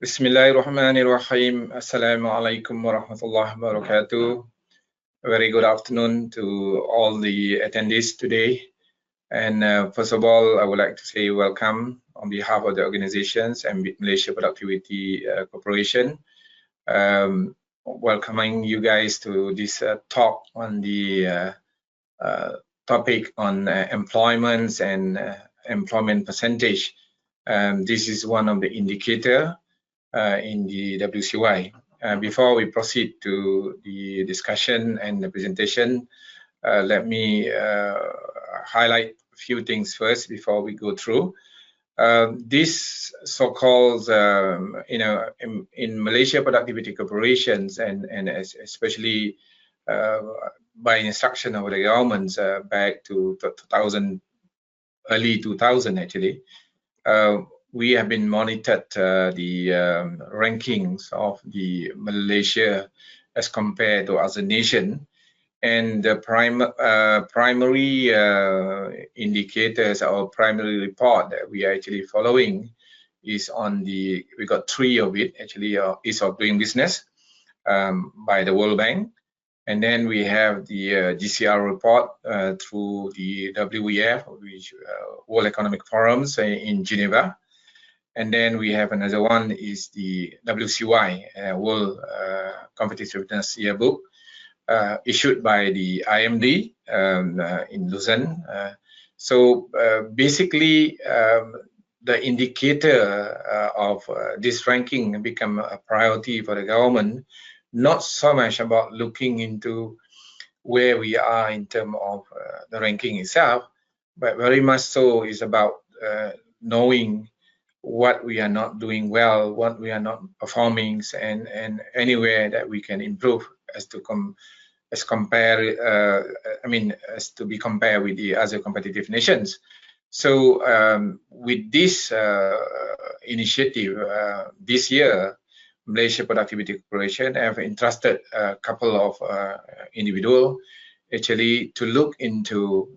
Bismillahirrahmanirrahim. Assalamualaikum warahmatullahi wabarakatuh. Very good afternoon to all the attendees today. And first of all, I would like to say welcome on behalf of the organizations and Malaysia Productivity Corporation. Welcoming you guys to this talk on the topic on employment and employment percentage. This is one of the indicator in the WCY. Before we proceed to the discussion and the presentation, let me highlight a few things first before we go through. This so-called, in Malaysia Productivity Corporations and especially by instruction of the government back to 2000, early 2000 actually, we have been monitored the rankings of the Malaysia as compared to other nation, and the primary indicators or primary report that we are actually following is on the, we got three of it actually, Ease of Doing Business by the World Bank, and then we have the GCR report through the WEF, which World Economic Forums in Geneva. And then we have another one is the WCY, World Competitiveness Yearbook, issued by the IMD in Lausanne. So basically, the indicator of this ranking become a priority for the government, not so much about looking into where we are in terms of the ranking itself, but very much so is about knowing what we are not doing well, what we are not performing, and anywhere that we can improve as to as to be compared with the other competitive nations. So with this initiative this year, Malaysia Productivity Corporation have entrusted a couple of individuals actually to look into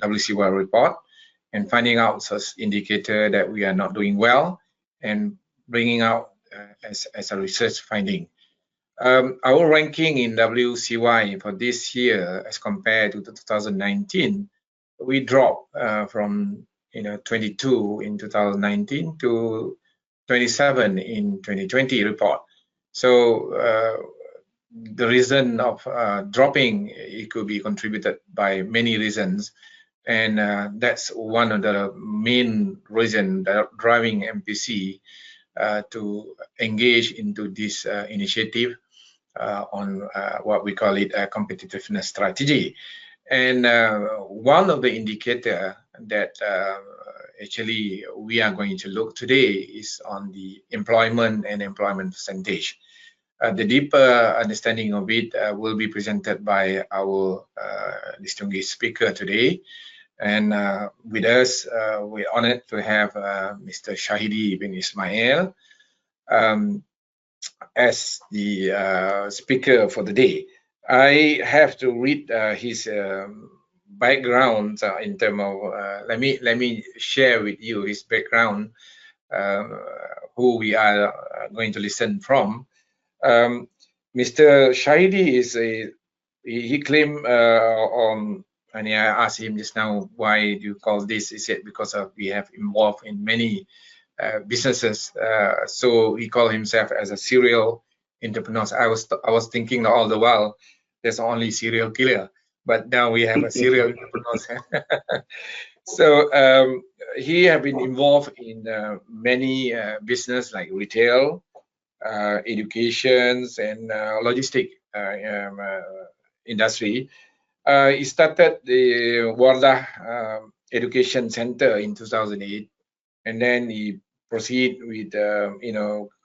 WCY report and finding out such indicator that we are not doing well and bringing out as a research finding. Our ranking in WCY for this year as compared to 2019, we dropped from 22 in 2019 to 27 in 2020 report. So the reason of dropping, it could be contributed by many reasons. And that's one of the main reasons that driving MPC to engage into this initiative on what we call it a competitiveness strategy. And one of the indicator that actually we are going to look today is on the employment and employment percentage. The deeper understanding of it will be presented by our distinguished speaker today. And with us, we're honored to have Mr. Shahidi bin Ismail as the speaker for the day. I have to read his background in terms of, let me share with you his background, who we are going to listen from. Mr. Shahidi is he claimed and I asked him just now, why do you call this? He said, because we have involved in many businesses. So he called himself as a serial entrepreneur. I was thinking all the while, there's only serial killer, but now we have a serial entrepreneur. So he have been involved in many business like retail, educations, and logistic industry. He started the Wardah Education Center in 2008, and then he proceed with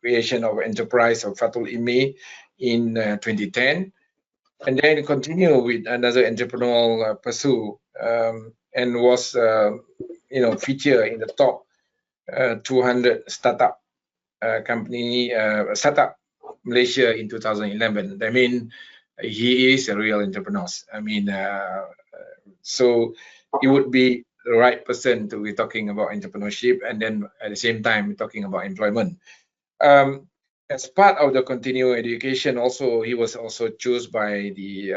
creation of enterprise of Fatul Ilmi in 2010, and then continue with another entrepreneurial pursuit, and was featured in the top 200 startup company startup Malaysia in 2011. I mean, he is a real entrepreneur. I mean, so he would be the right person to be talking about entrepreneurship, and then at the same time talking about employment. As part of the continuing education, also he was also chosen by the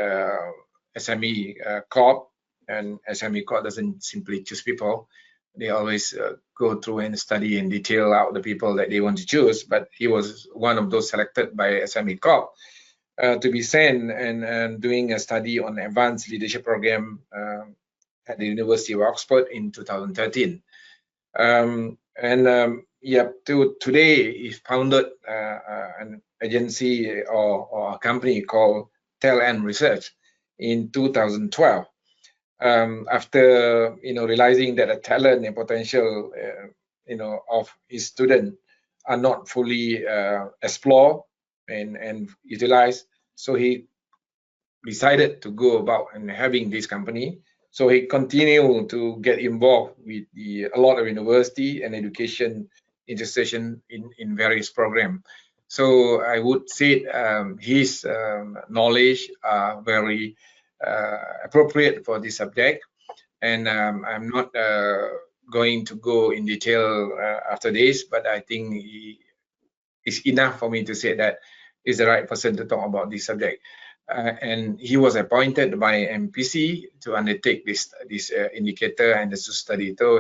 SME Corp, and SME Corp doesn't simply choose people; they always go through and study and detail out the people that they want to choose. But he was one of those selected by SME Corp to be sent and doing a study on advanced leadership program at the University of Oxford in 2013. Today he founded an agency or a company called Talent Research in 2012. After realizing that the talent and potential of his student are not fully explored and utilized, so he decided to go about and having this company. So he continued to get involved with a lot of university and education institution in various programs. So I would say his knowledge are very appropriate for this subject, and I'm not going to go in detail after this, but I think it's enough for me to say that he's the right person to talk about this subject. And he was appointed by MPC to undertake this indicator and the study. So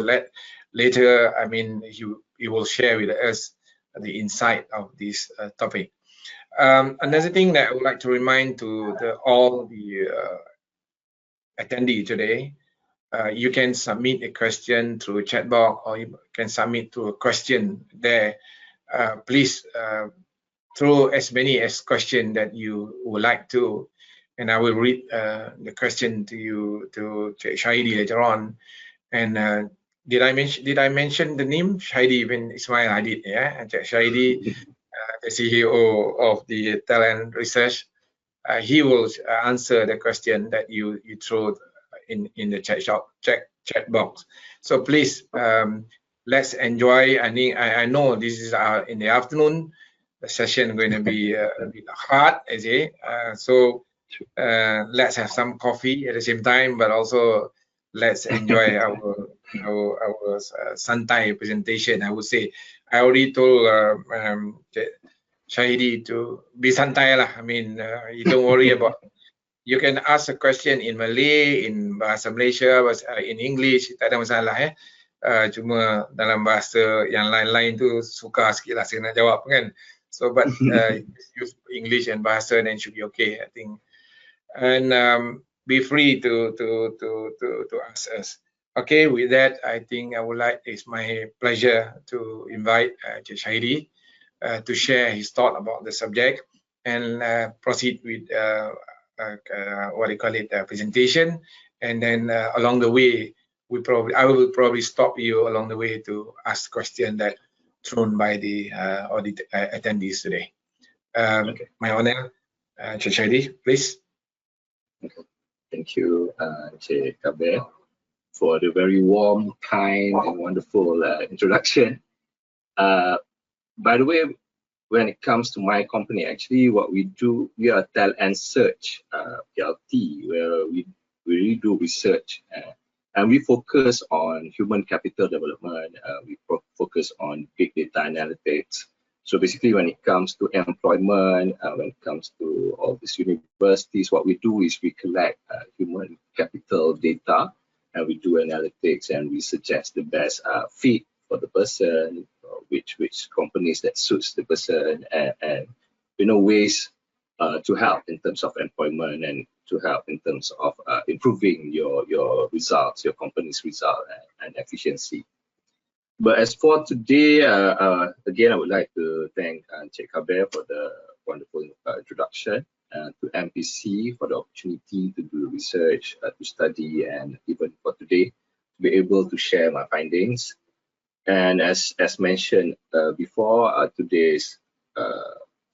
later, I mean, he will share with us the insight of this topic. Another thing that I would like to remind to all the attendee today, you can submit a question through chat box, or you can submit to a question there. Please throw as many as question that you would like to, and I will read the question to you, to Shahidi later on. And did I mention the name Shahidi when Ismail? I did, yeah. Shahidi, the CEO of the Talent Research, he will answer the question that you throw in the chat box. So please, let's enjoy. I know this is in the afternoon. The session going to be a bit hard, as so let's have some coffee at the same time, but also let's enjoy our santai presentation. I would say I already told Shahidi to be santai lah. I mean, you don't worry about. You can ask a question in Malay, in bahasa Malaysia, in English, tak ada masalah cuma dalam bahasa yang lain-lain tu suka sikit lah saya nak jawab kan. So, but use English and bahasa, then should be okay, I think. And be free to ask us. Okay, with that, I think it's my pleasure to invite Shahidi to share his thought about the subject and proceed with what you call it, presentation. And then along the way, I will probably stop you along the way to ask question that thrown by the attendees today. Okay. My honor, Shahidi, please. Okay. Thank you, Cik Kabir, for the very warm, kind, and wonderful introduction. By the way, when it comes to my company, actually, what we do, we are Talent Search PLT, where we really do research. And we focus on human capital development. We focus on big data analytics. So basically, when it comes to employment, when it comes to all these universities, what we do is we collect human capital data, and we do analytics, and we suggest the best fit for the person, which companies that suits the person, and ways to help in terms of employment and to help in terms of improving your results, your company's result and efficiency. But as for today, again, I would like to thank Cik Kabir for the wonderful introduction, to MPC for the opportunity to do research, to study, and even for today, to be able to share my findings. And as mentioned before, today's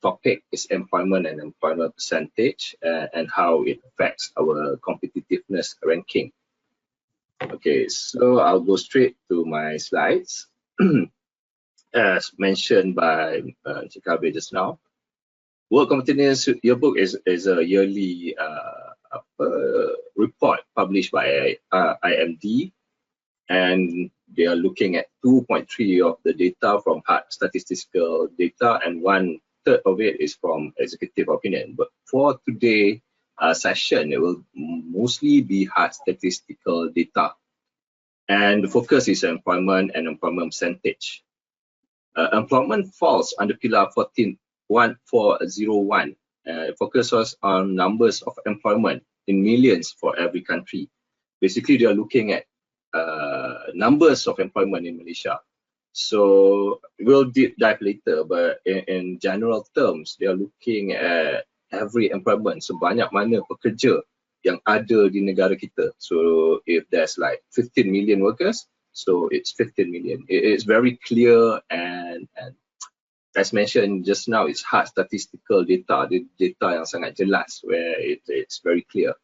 topic is employment and employment percentage and how it affects our competitiveness ranking. Okay, so I'll go straight to my slides. As mentioned by Cik Kabir just now, World Competitiveness Yearbook is a yearly report published by IMD, and they are looking at 2.3 of the data from hard statistical data, and 1/3 of it is from executive opinion. But for today session, it will mostly be hard statistical data, and the focus is employment and employment percentage. Employment falls under pillar 14.1401. Focuses on numbers of employment in millions for every country. Basically, they are looking at numbers of employment in Malaysia. So we'll deep dive later, but in general terms, they are looking at every employment, sebanyak mana pekerja yang ada di negara kita. So if there's like 15 million workers, so it's 15 million. It's very clear, and as mentioned just now, it's hard statistical data, the data yang sangat jelas, where it's very clear.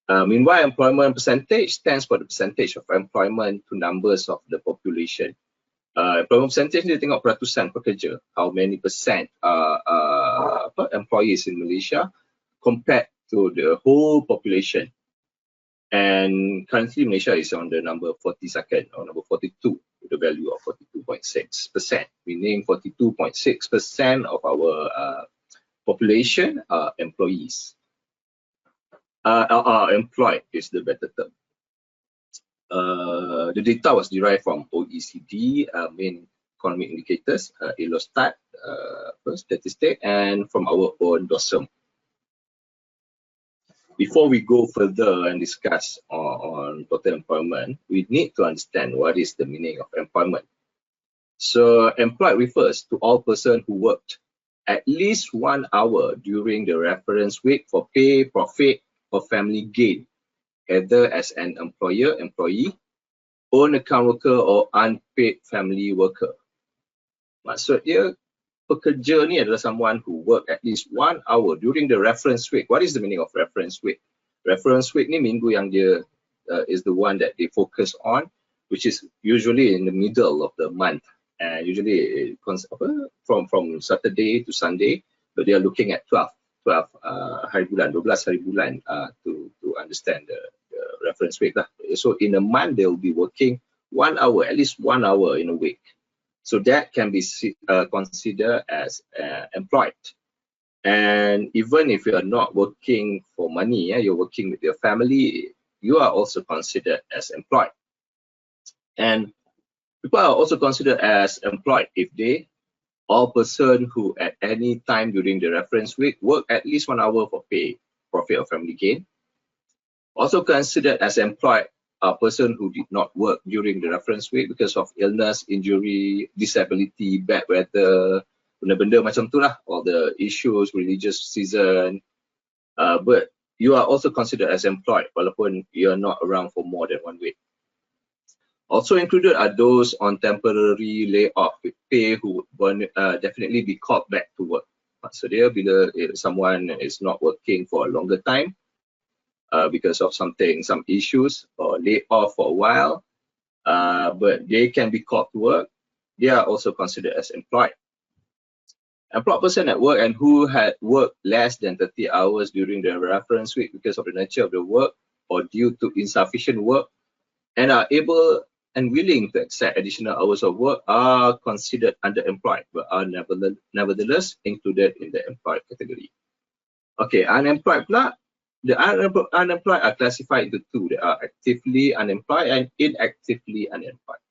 Meanwhile, employment percentage stands for the percentage of employment to numbers of the population. Employment percentage dia tengok peratusan pekerja, how many percent employees in Malaysia compared to the whole population. And currently Malaysia is on the number 42nd or number 42 with the value of 42.6%, meaning 42.6% of our population are employees. Are employed is the better term. The data was derived from OECD, main economic indicators, Eurostat, statistic, and from our own DOSM. Before we go further and discuss on total employment, we need to understand what is the meaning of employment. So employed refers to all persons who worked at least 1 hour during the reference week for pay, profit, or family gain, either as an employer, employee, own account worker, or unpaid family worker. Maksudnya, pekerja ni adalah someone who work at least 1 hour during the reference week. What is the meaning of reference week? Reference week ni minggu yang dia is the one that they focus on, which is usually in the middle of the month, and usually from Saturday to Sunday, but they are looking at 12 hari bulan, 12 hari bulan to understand the reference week lah. So in a month they will be working 1 hour, at least 1 hour in a week. So that can be considered as employed. And even if you are not working for money, you're working with your family, you are also considered as employed. And people are also considered as employed if they, all person who at any time during the reference week work at least 1 hour for pay, profit, or family gain. Also considered as employed a person who did not work during the reference week because of illness, injury, disability, bad weather, benda-benda macam tu lah, all the issues, religious season. But you are also considered as employed walaupun you're not around for more than 1 week. Also included are those on temporary layoff with pay who would definitely be called back to work. So dia bila someone is not working for a longer time because of some issues, or laid off for a while, but they can be called to work, they are also considered as employed. Employed person at work and who had worked less than 30 hours during the reference week because of the nature of the work or due to insufficient work and are able and willing to accept additional hours of work are considered underemployed but are nevertheless included in the employed category. Okay, unemployed pula. The unemployed are classified into two. They are actively unemployed and inactively unemployed.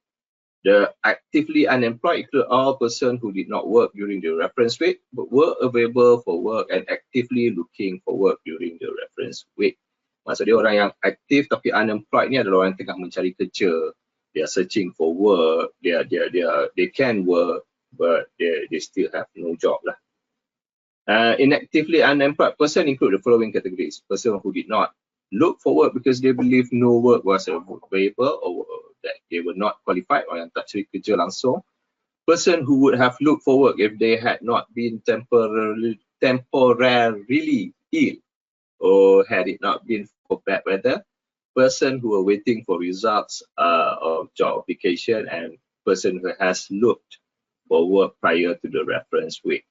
The actively unemployed include all persons who did not work during the reference week but were available for work and actively looking for work during the reference week. Maksudnya orang yang aktif tapi unemployed ni adalah orang yang tengah mencari kerja. They are searching for work. They can work but they still have no job lah. Inactively unemployed person include the following categories: person who did not look for work because they believe no work was available or that they were not qualified, or yang tak cari kerja langsung. Person who would have looked for work if they had not been temporarily ill or had it not been for bad weather. Person who are waiting for results of job application, and person who has looked for work prior to the reference week.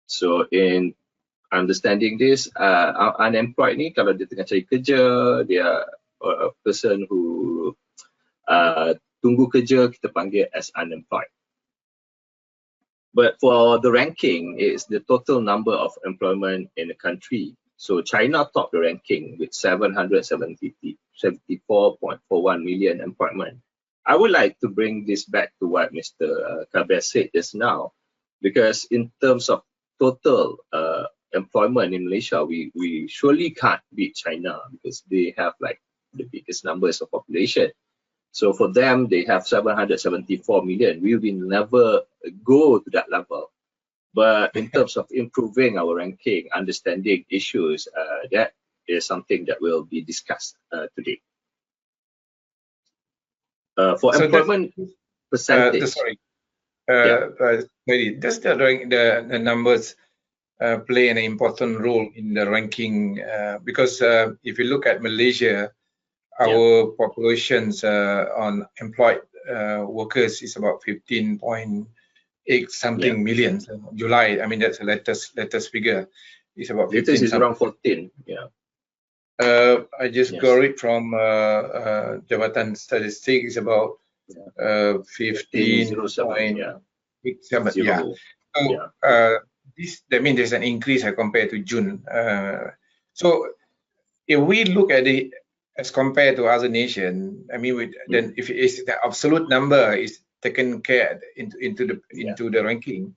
So in understanding this, unemployed ni kalau dia tengah cari kerja, dia a person who tunggu kerja, kita panggil as unemployed. But for the ranking, it's the total number of employment in the country. So China topped the ranking with 774.41 million employment. I would like to bring this back to what Mr. Kabir said just now, because in terms of total employment in Malaysia, we surely can't beat China because they have like the biggest numbers of population. So for them, they have 774 million. We will never go to that level. But in terms of improving our ranking, understanding issues, that is something that will be discussed today. For so employment percentage. Does the numbers play an important role in the ranking? Because if you look at Malaysia, our populations on employed workers is about 15.8 something million. So July, I mean that's the latest figure. It's about 15. Latest is around 14. Yeah. I just got it from Jabatan Statistics, about 15.87. Yeah. So that means there's an increase compared to June. So if we look at it as compared to other nations, I mean, then if it's the absolute number is taken care into the ranking,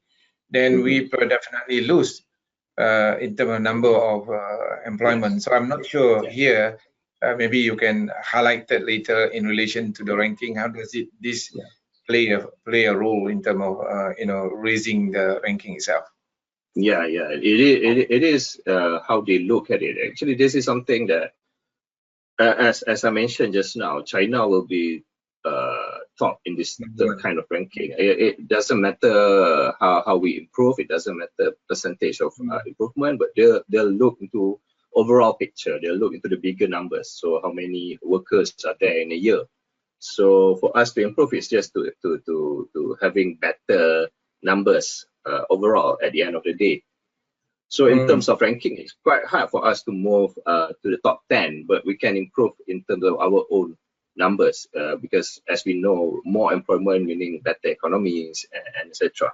then we definitely lose in terms of number of employment. So I'm not sure here. Maybe you can highlight that later in relation to the ranking. How does this play a role in terms of raising the ranking itself? Yeah, it is how they look at it. Actually, this is something that, as I mentioned just now, China will be top in this kind of ranking. It doesn't matter how we improve. It doesn't matter percentage of improvement, but they'll look into overall picture. They'll look into the bigger numbers. So how many workers are there in a year? So for us to improve, it's just to having better numbers overall at the end of the day. So in terms of ranking, it's quite hard for us to move to the top 10, but we can improve in terms of our own numbers because, as we know, more employment meaning better economies and etc.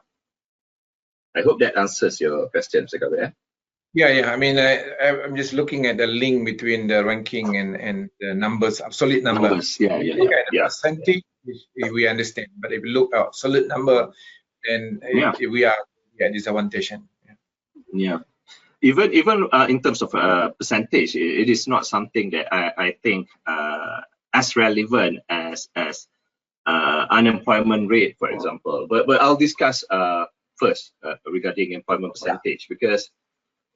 I hope that answers your question, Mr. Kabir. Yeah. I mean, I'm just looking at the link between the ranking and the numbers, absolute numbers. Yeah. Look at the percentage, we understand, but if you look at absolute number, then we are at disadvantage. Yeah. Even in terms of percentage, it is not something that I think as relevant as unemployment rate, for example. But I'll discuss first regarding employment percentage, because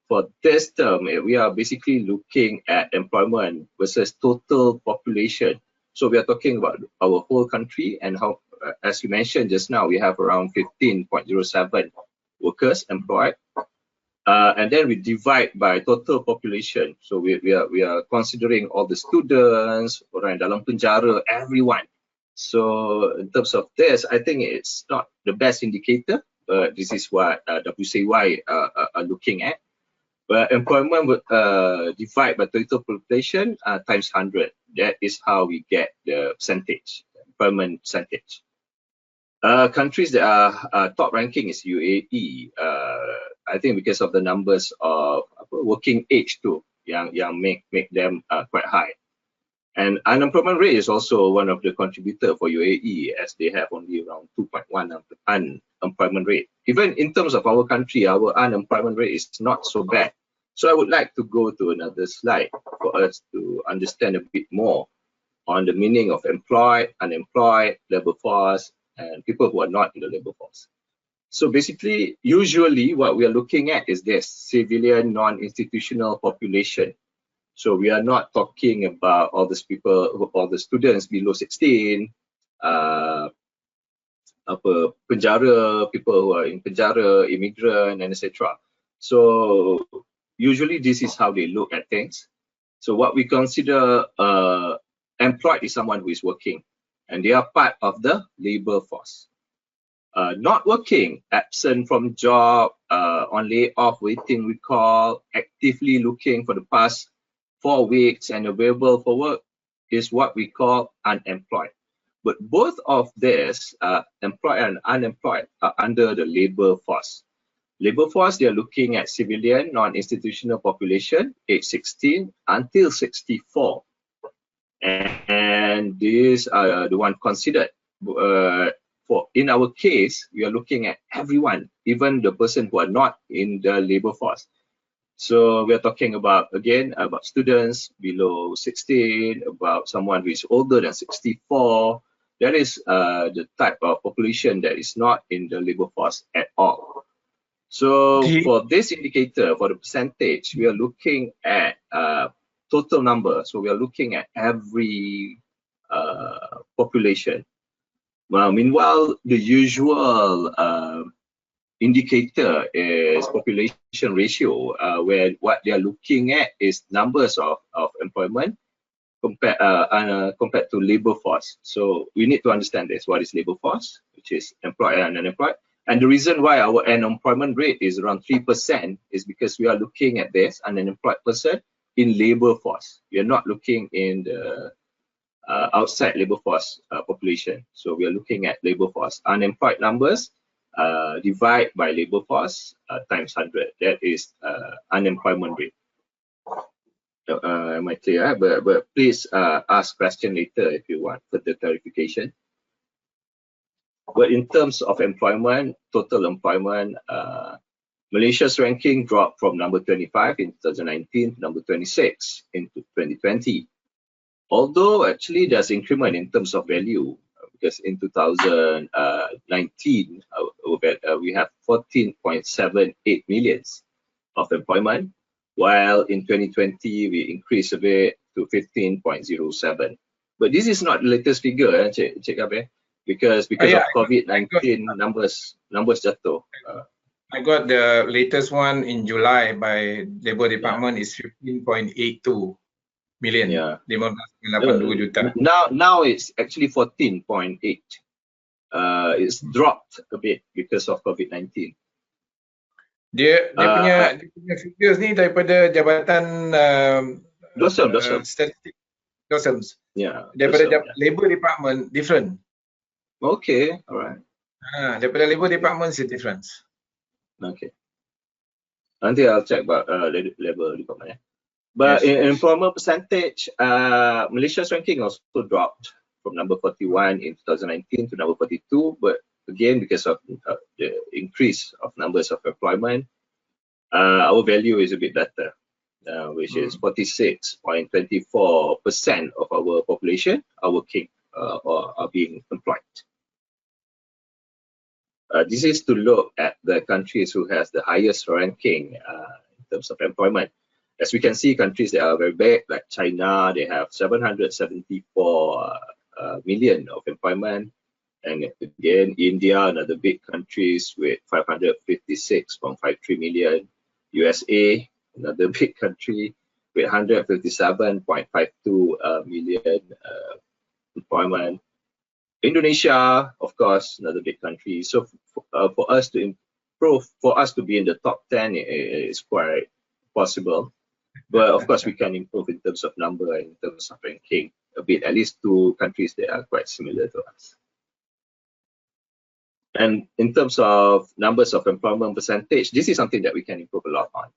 for this term we are basically looking at employment versus total population. So we are talking about our whole country and how, as you mentioned just now, we have around 15.07 workers employed. And then we divide by total population. So we are considering all the students, orang dalam penjara, everyone. So in terms of this, I think it's not the best indicator, but this is what WCY are looking at. But employment would divide by total population times 100. That is how we get the percentage, employment percentage. Countries that are top ranking is UAE. I think because of the numbers of working age too, yang make them quite high. And unemployment rate is also one of the contributor for UAE, as they have only around 2.1 unemployment rate. Even in terms of our country, our unemployment rate is not so bad. So I would like to go to another slide for us to understand a bit more on the meaning of employed, unemployed, labor force, and people who are not in the labor force. So basically, usually what we are looking at is this civilian non-institutional population. So we are not talking about all these people, all the students below 16, penjara, people who are in penjara, immigrant, and etc. So usually this is how they look at things. So what we consider employed is someone who is working, and they are part of the labor force. Not working, absent from job, on layoff, waiting recall, actively looking for the past 4 weeks and available for work is what we call unemployed. But both of this, employed and unemployed, are under the labor force. Labor force, they are looking at civilian, non-institutional population, age 16 until 64. And these are the one considered. In our case, we are looking at everyone, even the person who are not in the labor force. So we are talking about, again, about students below 16, about someone who is older than 64. That is the type of population that is not in the labor force at all. So for this indicator, for the percentage, we are looking at total number. So we are looking at every population. Well, meanwhile, the usual indicator is population ratio, where what they are looking at is numbers of employment compared to labor force. So we need to understand this. What is labor force, which is employed and unemployed? And the reason why our unemployment rate is around 3% is because we are looking at this unemployed person in labor force. We are not looking in the outside labor force population. So we are looking at labor force. Unemployed numbers divide by labor force times 100. That is unemployment rate. Am I clear? But please ask question later if you want further clarification. But in terms of employment, total employment, Malaysia's ranking dropped from number 25 in 2019 to number 26 in 2020. Although actually there's increment in terms of value, because in 2019 we have 14.78 millions of employment, while in 2020 we increased a bit to 15.07. But this is not the latest figure, Cik Kabir, because of COVID-19 numbers jatuh. I got the latest one in July by Labour Department is 15.82 million. Yeah. 15.82 juta. Now it's actually 14.8. It's dropped a bit because of COVID-19. Dia punya figures ni daripada Jabatan Statistik DOSEMS. Yeah. Daripada Labour Department different. Okay, alright. Daripada Labour Department is difference. Okay. Nanti I'll check about Labour Department. But in employment percentage, Malaysia's ranking also dropped from number 41 in 2019 to number 42. But again, because of the increase of numbers of employment, our value is a bit better, which is 46.24% of our population are working or are being employed. This is to look at the countries who has the highest ranking in terms of employment. As we can see, countries that are very big, like China, they have 774 million of employment. And again, India, another big countries with 556.53 million. USA, another big country with 157.52 million employment. Indonesia, of course, another big country. So for us to improve, for us to be in the top 10 is quite possible. But of course, we can improve in terms of number and in terms of ranking a bit, at least two countries that are quite similar to us. And in terms of numbers of employment percentage, this is something that we can improve a lot on.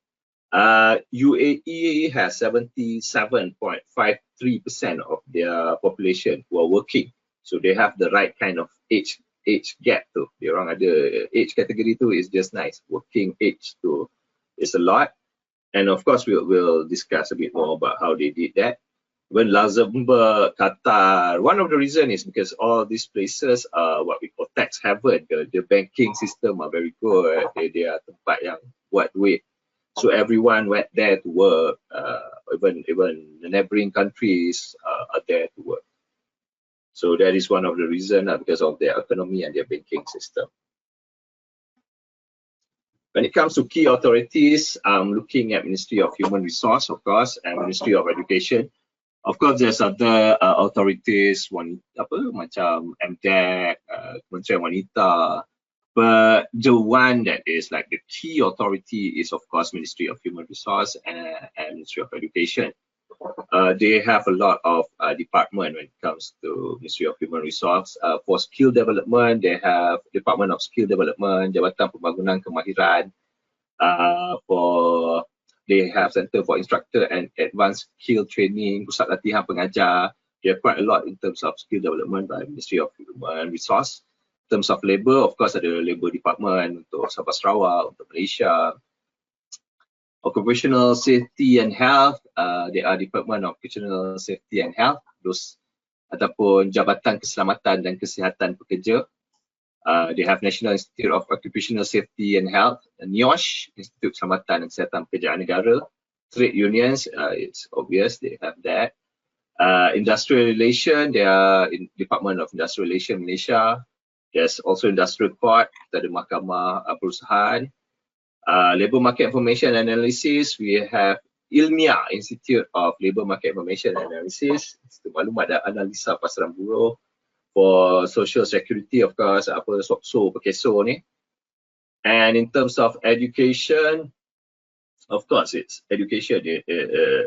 UAE has 77.53% of their population who are working. So they have the right kind of age gap tu. Dia orang ada age category tu is just nice. Working age tu is a lot. And of course, we'll discuss a bit more about how they did that. When Luxembourg, Qatar, one of the reasons is because all these places are what we call tax haven. The banking system are very good. They are tempat yang buat duit. So everyone went there to work. Even the neighboring countries are there to work. So that is one of the reasons because of their economy and their banking system. When it comes to key authorities, I'm looking at Ministry of Human Resource, of course, and Ministry of Education. Of course, there's other authorities, macam MDEC, Kementerian Wanita, but the one that is like the key authority is, of course, Ministry of Human Resource and Ministry of Education. They have a lot of department when it comes to Ministry of Human Resource. For skill development, they have Department of Skill Development, Jabatan Pembangunan Kemahiran. They have Center for Instructor and Advanced Skill Training, Pusat Latihan Pengajar. They have quite a lot in terms of skill development by Ministry of Human Resource. In terms of labor, of course, ada Labor Department untuk Sabah Sarawak, untuk Malaysia. Occupational Safety and Health, they are Department of Occupational Safety and Health, those ataupun Jabatan Keselamatan dan Kesihatan Pekerja. They have National Institute of Occupational Safety and Health, NIOSH, Institute Keselamatan dan Kesihatan Pekerjaan Negara. Trade unions, it's obvious they have that. Industrial Relation, they are in Department of Industrial Relation Malaysia. There's also Industrial Court, kita ada Mahkamah Perusahaan. Labour Market Information Analysis, we have ILMIA, Institute of Labour Market Information Analysis, Institut Maklumat dan Analisa Pasaran Buruh. For Social Security, of course, apa SOCSO, PEKESO ni. And in terms of education, of course, education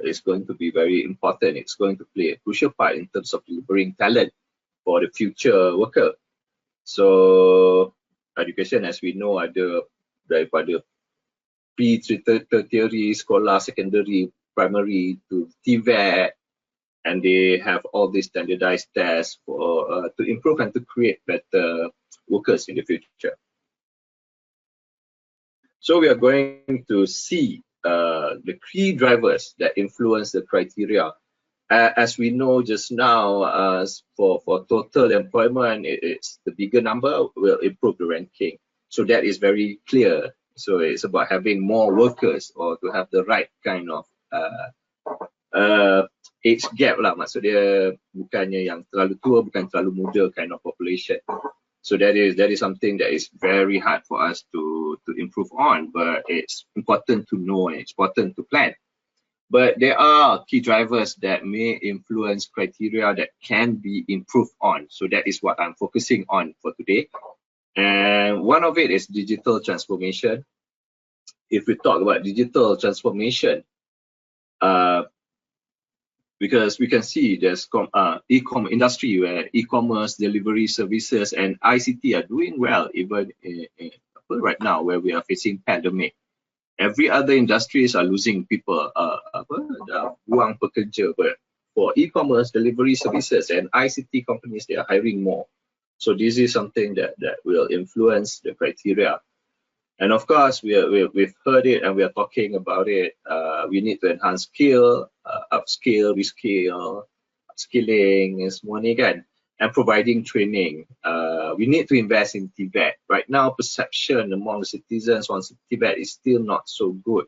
is going to be very important. It's going to play a crucial part in terms of delivering talent for the future worker. So, education, as we know, ada daripada pre-tertiary, sekolah, secondary, primary to TVET, and they have all these standardized tests for to improve and to create better workers in the future. So we are going to see the key drivers that influence the criteria. As we know just now, for total employment, it's the bigger number will improve the ranking. So that is very clear. So it's about having more workers or to have the right kind of age gap lah. Maksud dia bukannya yang terlalu tua, bukan terlalu muda kind of population. So that is something that is very hard for us to improve on, but it's important to know and it's important to plan. But there are key drivers that may influence criteria that can be improved on. So that is what I'm focusing on for today. And one of it is digital transformation. If we talk about digital transformation, because we can see there's e-commerce industry where e-commerce, delivery services, and ICT are doing well even right now where we are facing pandemic. Every other industries are losing people, buang pekerja, but for e-commerce, delivery services, and ICT companies, they are hiring more. So this is something that will influence the criteria. And of course, we've heard it and we are talking about it. We need to enhance skill, upskill, reskill, skilling, and semua ni kan, and providing training. We need to invest in TVET. Right now, perception among the citizens on TVET is still not so good.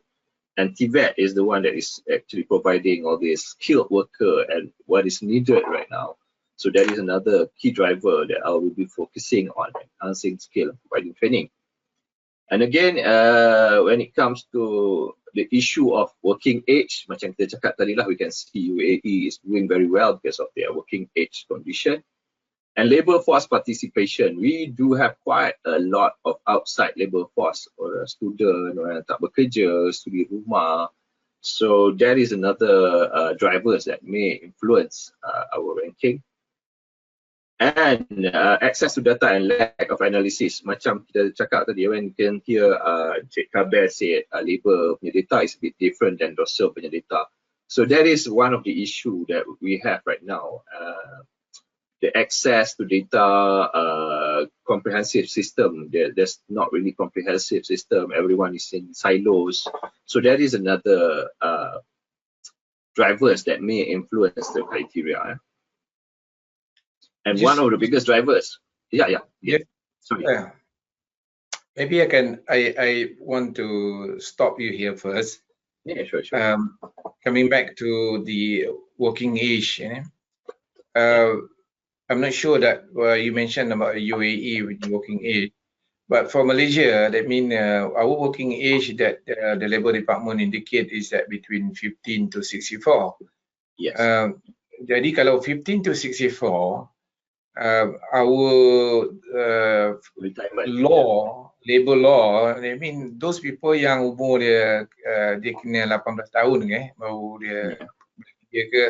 And TVET is the one that is actually providing all this skilled worker and what is needed right now. So that is another key driver that I will be focusing on, enhancing skill and providing training. And again, when it comes to the issue of working age, macam kita cakap tadi lah, we can see UAE is doing very well because of their working age condition. And labour force participation, we do have quite a lot of outside labour force, or a student, or yang tak bekerja, studi rumah. So that is another drivers that may influence our ranking. And access to data and lack of analysis. Macam kita cakap tadi, when you can hear Cik Kabir said labour punya data is a bit different than dorsal punya data. So that is one of the issue that we have right now. The access to data, comprehensive system, there's not really comprehensive system. Everyone is in silos. So that is another drivers that may influence the criteria. And just, one of the biggest drivers, yeah. Sorry. Maybe I want to stop you here first. Yeah, sure. Coming back to the working age, I'm not sure that you mentioned about UAE with working age, but for Malaysia, that means our working age that the Labour Department indicate is that between 15 to 64. Yes. Jadi kalau 15 to 64, our labor law, I mean those people yang umur dia kena 18 tahun baru dia dia ke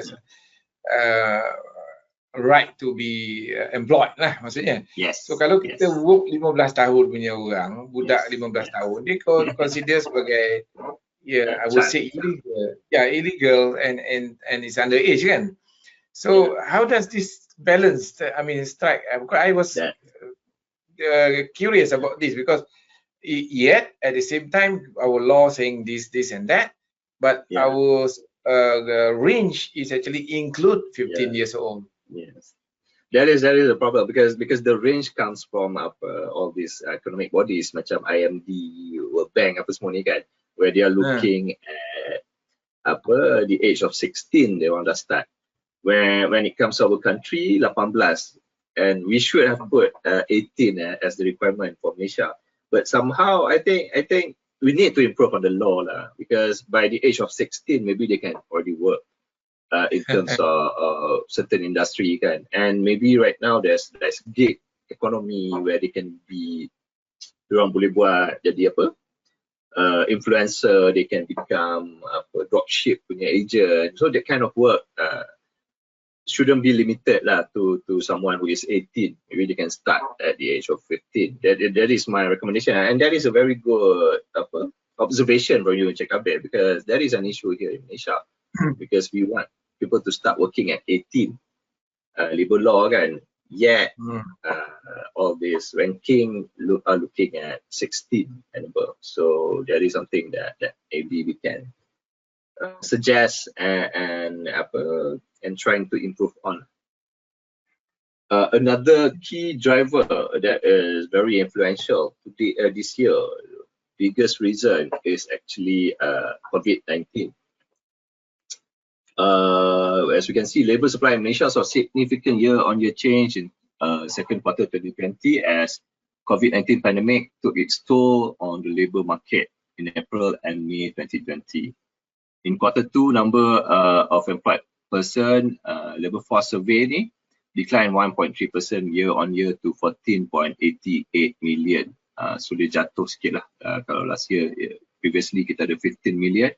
right to be employed lah maksudnya. Yes. So kalau kita work 15 tahun punya orang, budak Yes. 15 tahun, dia consider sebagai I would say illegal. Illegal and it's underage kan. So how does this balance, I mean, strike? I was curious about this because yet at the same time our law saying this and that, but our the range is actually include 15 years old. Yes, that is a problem because the range comes from all these economic bodies macam IMD, World Bank apa semua ni kan, where they are looking at the age of 16 they want to start. When it comes to our country 18, and we should have put 18 as the requirement for Malaysia. But somehow I think we need to improve on the law lah, because by the age of 16 maybe they can already work in terms of certain industry kan, and maybe right now there's gig economy where they can be, orang boleh buat jadi apa, influencer, they can become dropship punya agent, so that kind of work shouldn't be limited lah to someone who is 18. Maybe they can start at the age of 15. That is my recommendation, and that is a very good observation from you, Encik Kabir, because that is an issue here in Malaysia. Because we want people to start working at 18, labor law kan, yet all this ranking are looking at 16 and above. So that is something that maybe we can suggest and trying to improve on. Another key driver that is very influential this year, biggest reason is actually COVID-19. As we can see, labor supply in Malaysia saw significant year-on-year change in second quarter 2020 as COVID-19 pandemic took its toll on the labor market in April and May 2020. In quarter two, number of employed person labor force survey ni declined 1.3% year-on-year to 14.88 million. So dia jatuh sikit lah. Kalau last year, previously kita ada 15 million,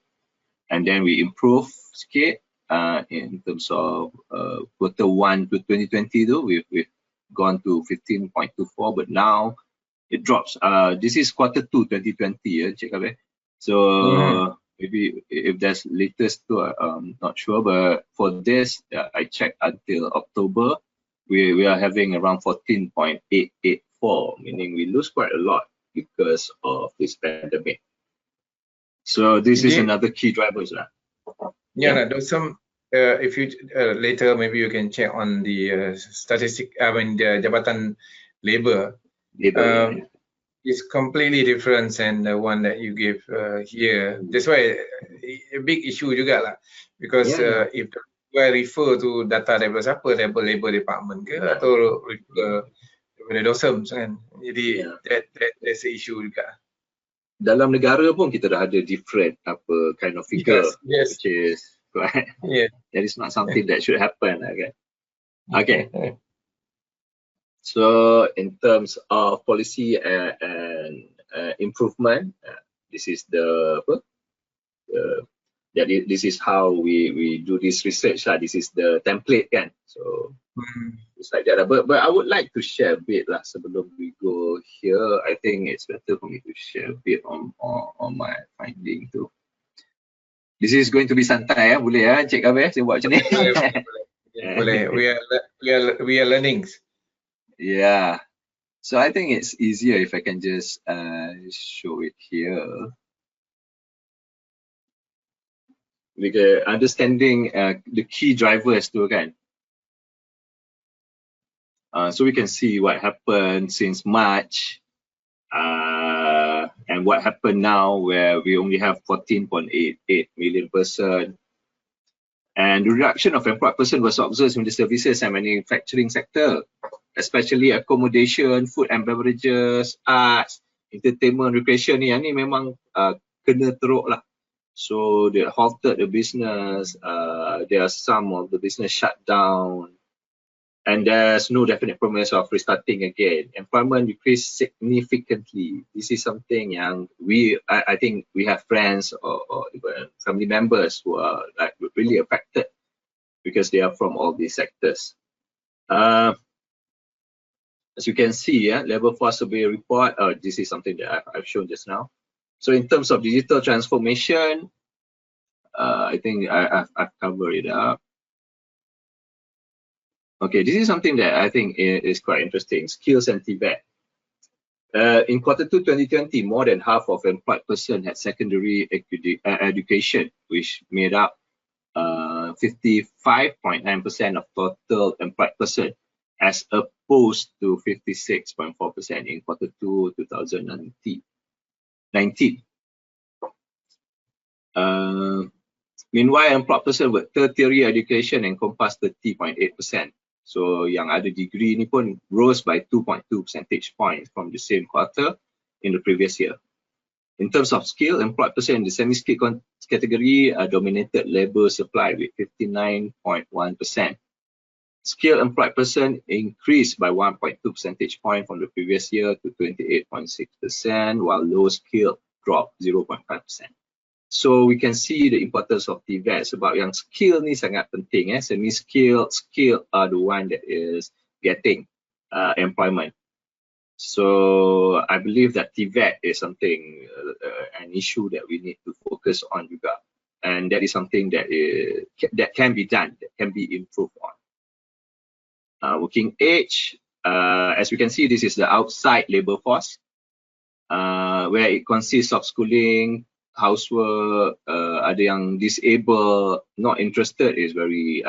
and then we improve sikit in terms of quarter 1 to 2020 tu, we've gone to 15.24, but now it drops. This is quarter 2 2020, Encik Kabir. So maybe if there's latest too, I'm not sure, but for this, I checked until October, we are having around 14.884, meaning we lose quite a lot because of this pandemic. So this is another key drivers lah. There's some. If you later maybe you can check on the statistic. I mean the Jabatan Labor. It's completely different than the one that you give here. That's why a big issue juga lah. Because if I refer to data daripada siapa, daripada Labor Department ke atau daripada DOSM kan. Jadi that's the issue juga. Dalam negara pun kita dah ada different kind of figure, which is right. That is not something that should happen, okay? Okay. So in terms of policy and improvement, this is this is how we do this research lah. This is the template kan. So it's like that. But I would like to share a bit lah sebelum we go here. I think it's better for me to share a bit on my finding too. This is going to be santai boleh Encik Kabir saya buat macam ni. Boleh. We are learning. Yeah, so I think it's easier if I can just show it here. Because understanding the key drivers too kan. So we can see what happened since March and what happened now where we only have 14.88 million person. And the reduction of employed person was observed in the services and manufacturing sector, especially accommodation, food and beverages, arts, entertainment, recreation ni memang kena teruk lah. So they halted the business. There are some of the business shut down, and there's no definite promise of restarting again. Employment decreased significantly. This is something yang I think we have friends or even family members who are like really affected because they are from all these sectors. As you can see, labor force survey report. This is something that I've shown just now. So in terms of digital transformation, I think I've covered it up. Okay, this is something that I think is quite interesting. Skills and TVET. In Q2 2020, more than half of employed persons had secondary education, which made up 55.9% of total employed persons, as opposed to 56.4% in Q2 2019. Meanwhile, employed persons with tertiary education encompassed 30.8%. So yang ada degree ni pun rose by 2.2 percentage points from the same quarter in the previous year. In terms of skill, employed person in the semi-skilled category dominated labor supply with 59.1%. Skilled employed person increased by 1.2 percentage point from the previous year to 28.6%, while low skill dropped 0.5%. So we can see the importance of TVET sebab yang skill ni sangat penting. Semi-skill, skill are the one that is getting employment. So I believe that TVET is something, an issue that we need to focus on juga, and that is something that can be done, that can be improved on. Working age, as we can see, this is the outside labor force, where it consists of schooling, housework, ada yang disabled, not interested is very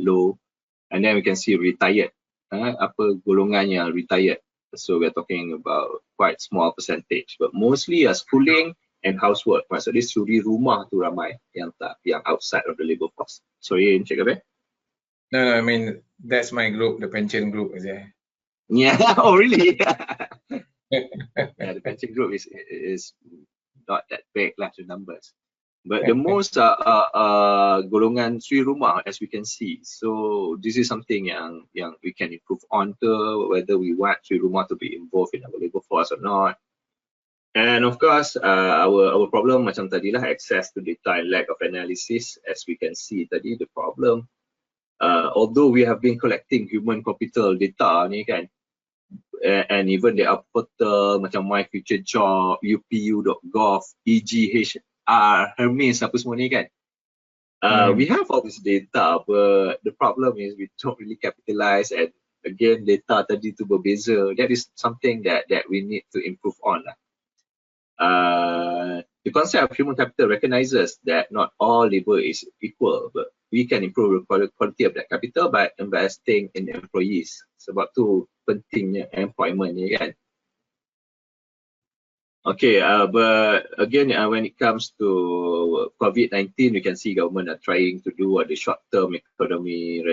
low, and then we can see retired, apa golongannya retired. So we're talking about quite small percentage, but mostly schooling and housework. Maksudnya suri rumah tu ramai yang outside of the labor force. Sorry, Encik Kabir? No, I mean that's my group, the pension group, is there? Yeah. Oh, really? Yeah, the pension group is not that big, like the numbers, but the most golongan suri rumah, as we can see. So this is something yang we can improve on to, whether we want suri rumah to be involved in our labor force or not. And of course, our problem macam tadilah, access to data and lack of analysis. As we can see tadi, the problem, although we have been collecting human capital data ni kan, and even there are portal macam My Future Job, upu.gov, EGHR, Hermes, apa semua ni kan. We have all this data, but the problem is we don't really capitalize, and again data tadi tu berbeza. That is something that we need to improve on. The concept of human capital recognizes that not all labor is equal, but we can improve the quality of that capital by investing in employees. Sebab tu pentingnya employment ni kan. Okay, but again, when it comes to COVID-19, we can see government are trying to do the short-term economy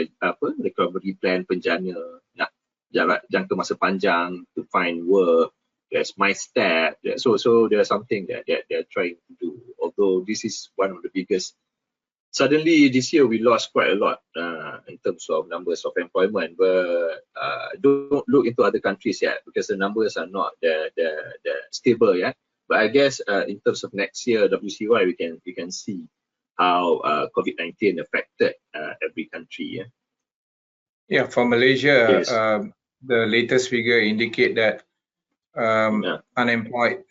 recovery plan, penjana, nak jangka masa panjang to find work. There's my step. So there's something that they're trying to do. Although this is one of the biggest. Suddenly this year we lost quite a lot in terms of numbers of employment, but don't look into other countries yet because the numbers are not the stable yet. But I guess in terms of next year WCY, we can see how COVID-19 affected every country. Yeah, for Malaysia, Yes. the latest figure indicate that unemployed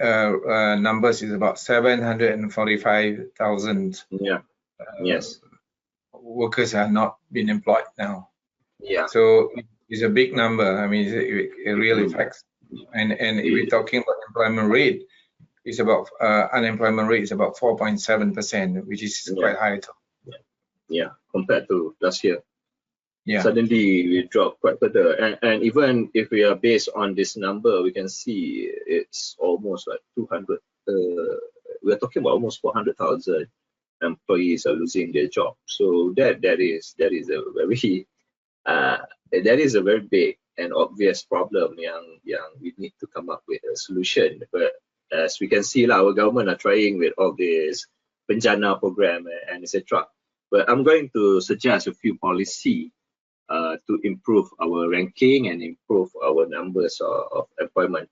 numbers is about 745,000. Yeah. Yes. Workers have not been employed now. Yeah. So it's a big number. I mean, it really affects. And if we're talking about employment rate, it's about unemployment rate is about 4.7%, which is quite high too. Yeah, compared to last year. Yeah. Suddenly we dropped quite further, and even if we are based on this number, we can see it's almost like 200. We are talking about almost 400,000 employees are losing their job. So that is a very big and obvious problem yang we need to come up with a solution. But as we can see, our government are trying with all this penjana program and etc. But I'm going to suggest a few policy to improve our ranking and improve our numbers of employment.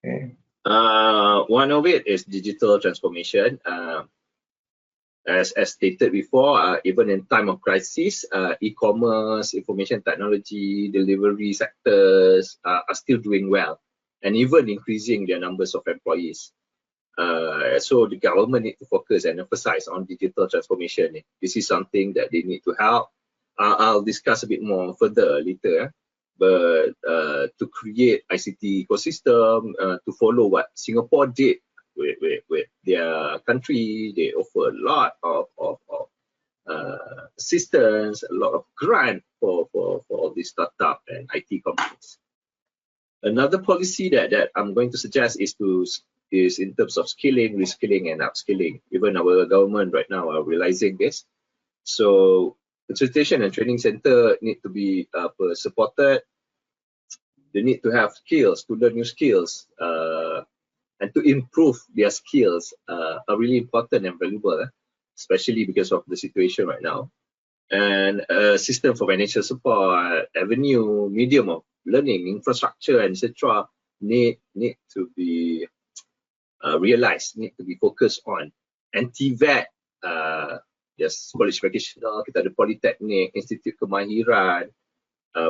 Okay. One of it is digital transformation. As stated before, even in time of crisis, e-commerce, information technology, delivery sectors are still doing well and even increasing their numbers of employees. So the government need to focus and emphasize on digital transformation. This is something that they need to help. I'll discuss a bit more further later. But to create ICT ecosystem, to follow what Singapore did with their country, they offer a lot of assistance, a lot of grant for all these startup and IT companies. Another policy that I'm going to suggest is in terms of skilling, reskilling, and upskilling. Even our government right now are realizing this. So consultation and training center need to be supported. They need to have skills, to learn new skills, and to improve their skills are really important and valuable, especially because of the situation right now. And a system for financial support, avenue, medium of learning, infrastructure, etc. need to be realized, need to be focused on. And TVET, yes, college practitioner, kita ada Politeknik, Institut Kemahiran,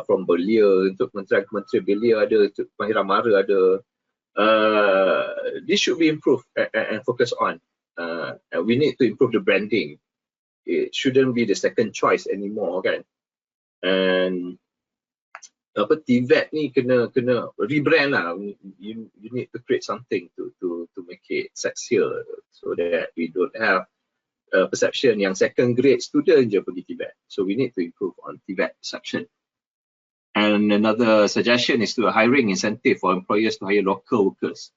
from Belia, untuk kementerian-kementerian Belia ada, untuk Kemahiran Mara ada. This should be improved and focused on. And we need to improve the branding. It shouldn't be the second choice anymore, kan? And TVET ni kena rebrand lah. You need to create something to make it sexier, so that we don't have perception yang second grade student je pergi TVET. So we need to improve on TVET perception. And another suggestion is to a hiring incentive for employers to hire local workers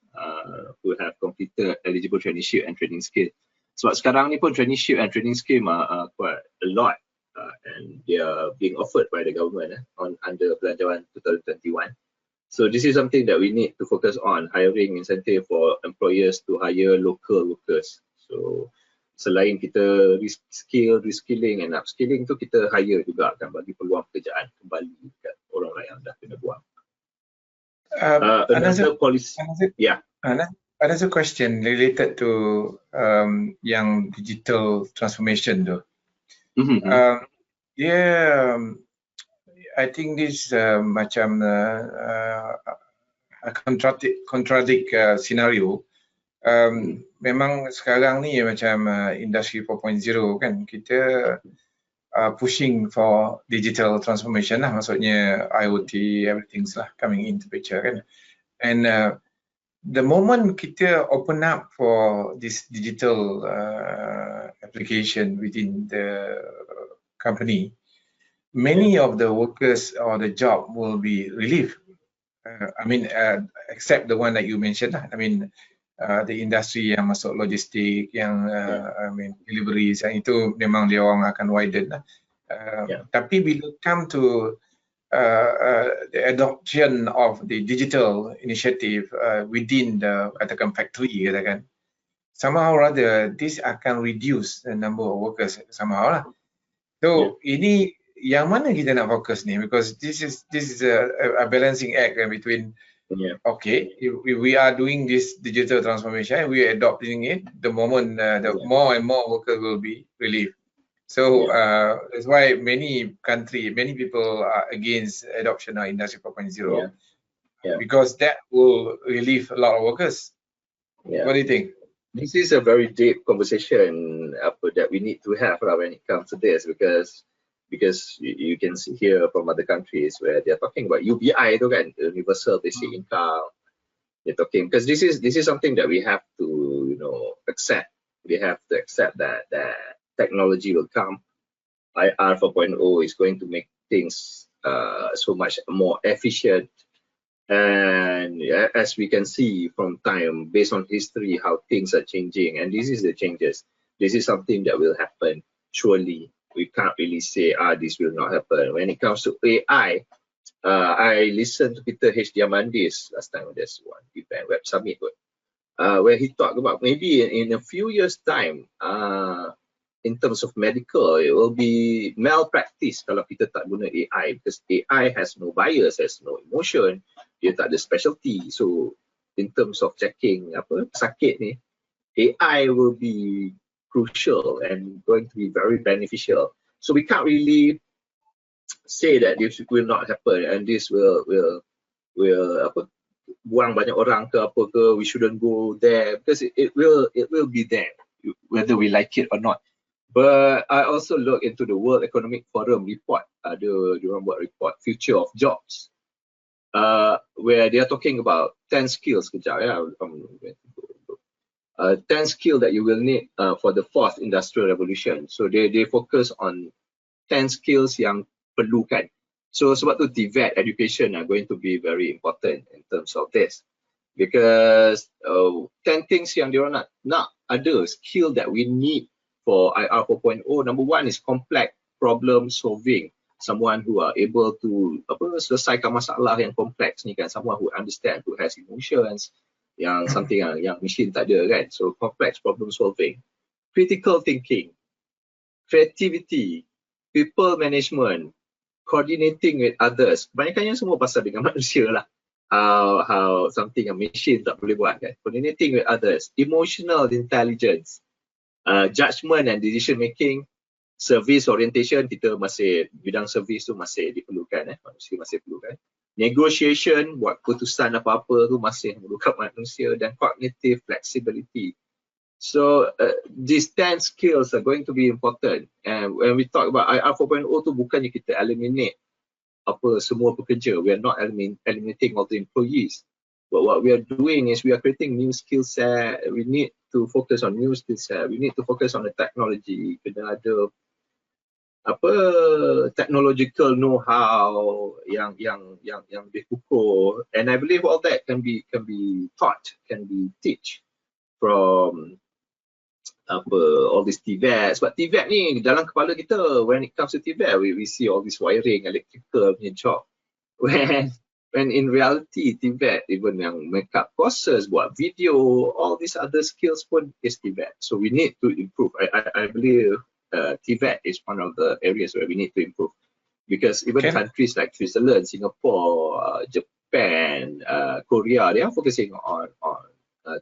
who have completed eligible traineeship and training skill. Sebab sekarang ni pun traineeship and training scheme are quite a lot, and they are being offered by the government under Belanjawan 2021. So this is something that we need to focus on, hiring incentive for employers to hire local workers. So selain kita reskilling and upskilling tu, kita hire juga kan, bagi peluang pekerjaan kembali dekat orang yang dah kena buang. Another policy, another question related to yang digital transformation tu. I think this macam contradict scenario. Memang sekarang ni macam industri 4.0 kan, kita pushing for digital transformation lah, maksudnya IoT, everything's lah coming into picture kan. And the moment kita open up for this digital application within the company, many of the workers or the job will be relieved. Except the one that you mentioned lah. The industry yang masuk logistik, yang deliveries, yang itu memang dia orang akan widen lah. Tapi bila come to the adoption of the digital initiative within the katakan factory, katakan, somehow or other this akan reduce the number of workers somehow lah. So ini yang mana kita nak fokus ni, because this is a balancing act between okay, we are doing this digital transformation, we are adopting it, the moment more and more workers will be relieved. So that's why many people are against adoption of Industry 4.0, because that will relieve a lot of workers. What do you think? This is a very deep conversation that we need to have when it comes to this, because you can see here from other countries where they're talking about UBI, universal basic income. They're talking, because this is something that we have to accept. We have to accept that technology will come. IR 4.0 is going to make things so much more efficient. And as we can see from time, based on history, how things are changing, and this is the changes. This is something that will happen surely. We can't really say this will not happen. When it comes to AI, I listened to Peter H. Diamandis last time. There's one event, Web Summit, where he talked about maybe in a few years' time, in terms of medical, it will be malpractice kalau kita tak guna AI, because AI has no bias, has no emotion, dia tak ada specialty. So in terms of checking sakit ni, AI will be crucial and going to be very beneficial. So we can't really say that this will not happen and this will apa, buang banyak orang ke apa ke, we shouldn't go there, because it will be there whether we like it or not. But I also look into the World Economic Forum report, diorang buat report Future of Jobs, where they are talking about 10 skills. 10 skills that you will need for the fourth industrial revolution. So they focus on 10 skills yang perlukan. So sebab tu TVET education are going to be very important in terms of this, because 10 things yang diorang nak ada skill that we need for IR 4.0. Number one is complex problem solving. Someone who are able to selesaikan masalah yang kompleks ni kan, someone who understand, who has emotions, yang something yang machine tak ada kan. So complex problem solving, critical thinking, creativity, people management, coordinating with others. Kebanyakannya semua pasal dengan manusia lah. How something a machine tak boleh buat kan. Coordinating with others, emotional intelligence, judgment and decision making, service orientation, kita masih bidang service tu masih diperlukan, manusia masih perlukan. Negotiation, buat keputusan apa-apa tu masih memerlukan manusia, dan cognitive flexibility. So these 10 skills are going to be important. And when we talk about IR 4.0 tu bukannya kita eliminate semua pekerja. We are not eliminating all the employees. But what we are doing is we are creating new skill set. We need to focus on new skill set. We need to focus on the technology. Kena ada technological know-how yang dikukur. And I believe all that can be taught, can be teach from all these TVET. Sebab TVET ni dalam kepala kita, when it comes to TVET, we see all this wiring, electrical punya job. When in reality, TVET, even yang makeup courses, buat video, all these other skills pun is TVET. So we need to improve. I believe TVET is one of the areas where we need to improve. Because even countries like Switzerland, Singapore, Japan, Korea, they are focusing on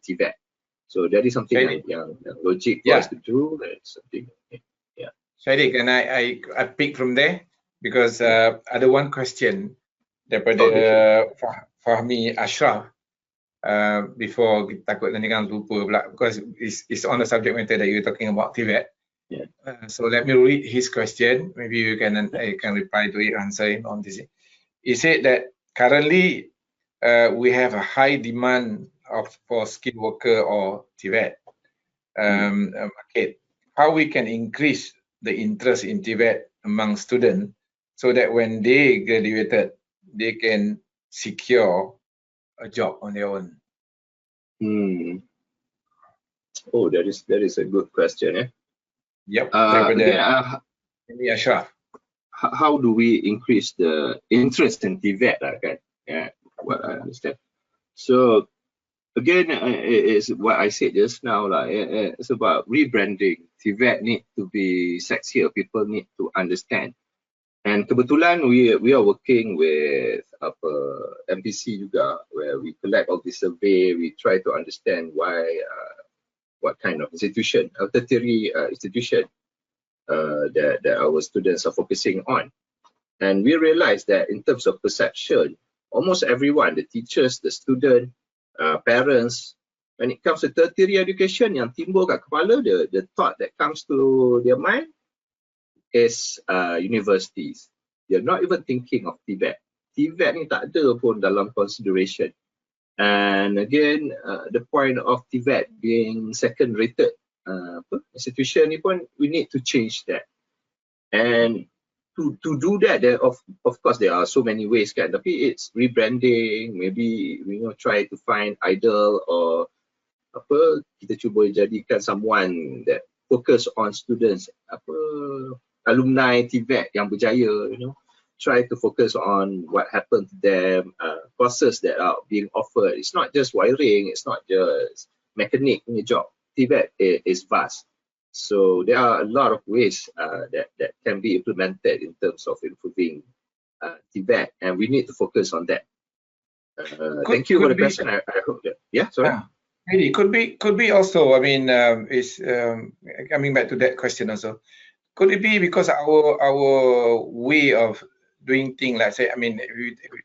TVET. So that is something yang logic for us to do. That's something, Shahidi, can I pick from there? Because ada one question daripada Fahmi Ashraf before kita takut nanti kan lupa pula, because it's on the subject matter that you're talking about TVET. So let me read his question. Maybe you can reply to it, answer him on this. He said that currently we have a high demand for skilled worker or TVET market. How we can increase the interest in TVET among students so that when they graduated, they can secure a job on their own? Oh, that is a good question. Yep. Ashraf. How do we increase the interest in TVET? What I understand. So again, it's what I said just now. It's about rebranding. TVET need to be sexier. People need to understand. And kebetulan we are working with MPC juga, where we collect all this survey. We try to understand why, what kind of institution, tertiary institution that our students are focusing on. And we realize that in terms of perception, almost everyone, the teachers, the student, parents, when it comes to tertiary education, yang timbul kat kepala, the thought that comes to their mind is universities. They're not even thinking of TVET. TVET ni tak ada pun dalam consideration. And again, the point of TVET being second rated institution ni pun, we need to change that. And to do that, there of course there are so many ways kan, tapi it's rebranding. Maybe try to find idol or kita cuba jadikan someone that focus on students, alumni TVET yang berjaya, try to focus on what happened to them, courses that are being offered. It's not just wiring, it's not just mechanic job. TVET is vast. So there are a lot of ways that can be implemented in terms of improving TVET, and we need to focus on that. Thank you for the question. I hope that, sorry. Maybe could be also. I mean, is coming back to that question also. Could it be because our way of doing things, like say, I mean,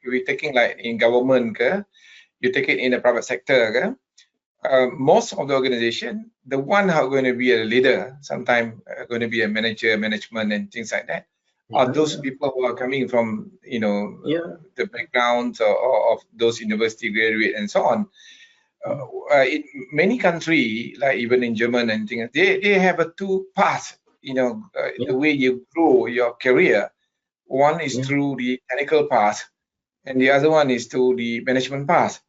we taking like in government, you take it in the private sector, most of the organization, the one who are going to be a leader, sometimes going to be a manager, management, and things like that, are those people who are coming from, you know, the backgrounds of those university graduate and so on. In many countries, like even in German and things, they have a two paths. You know, the way you grow your career. One is through the technical path, and the other one is through the management path.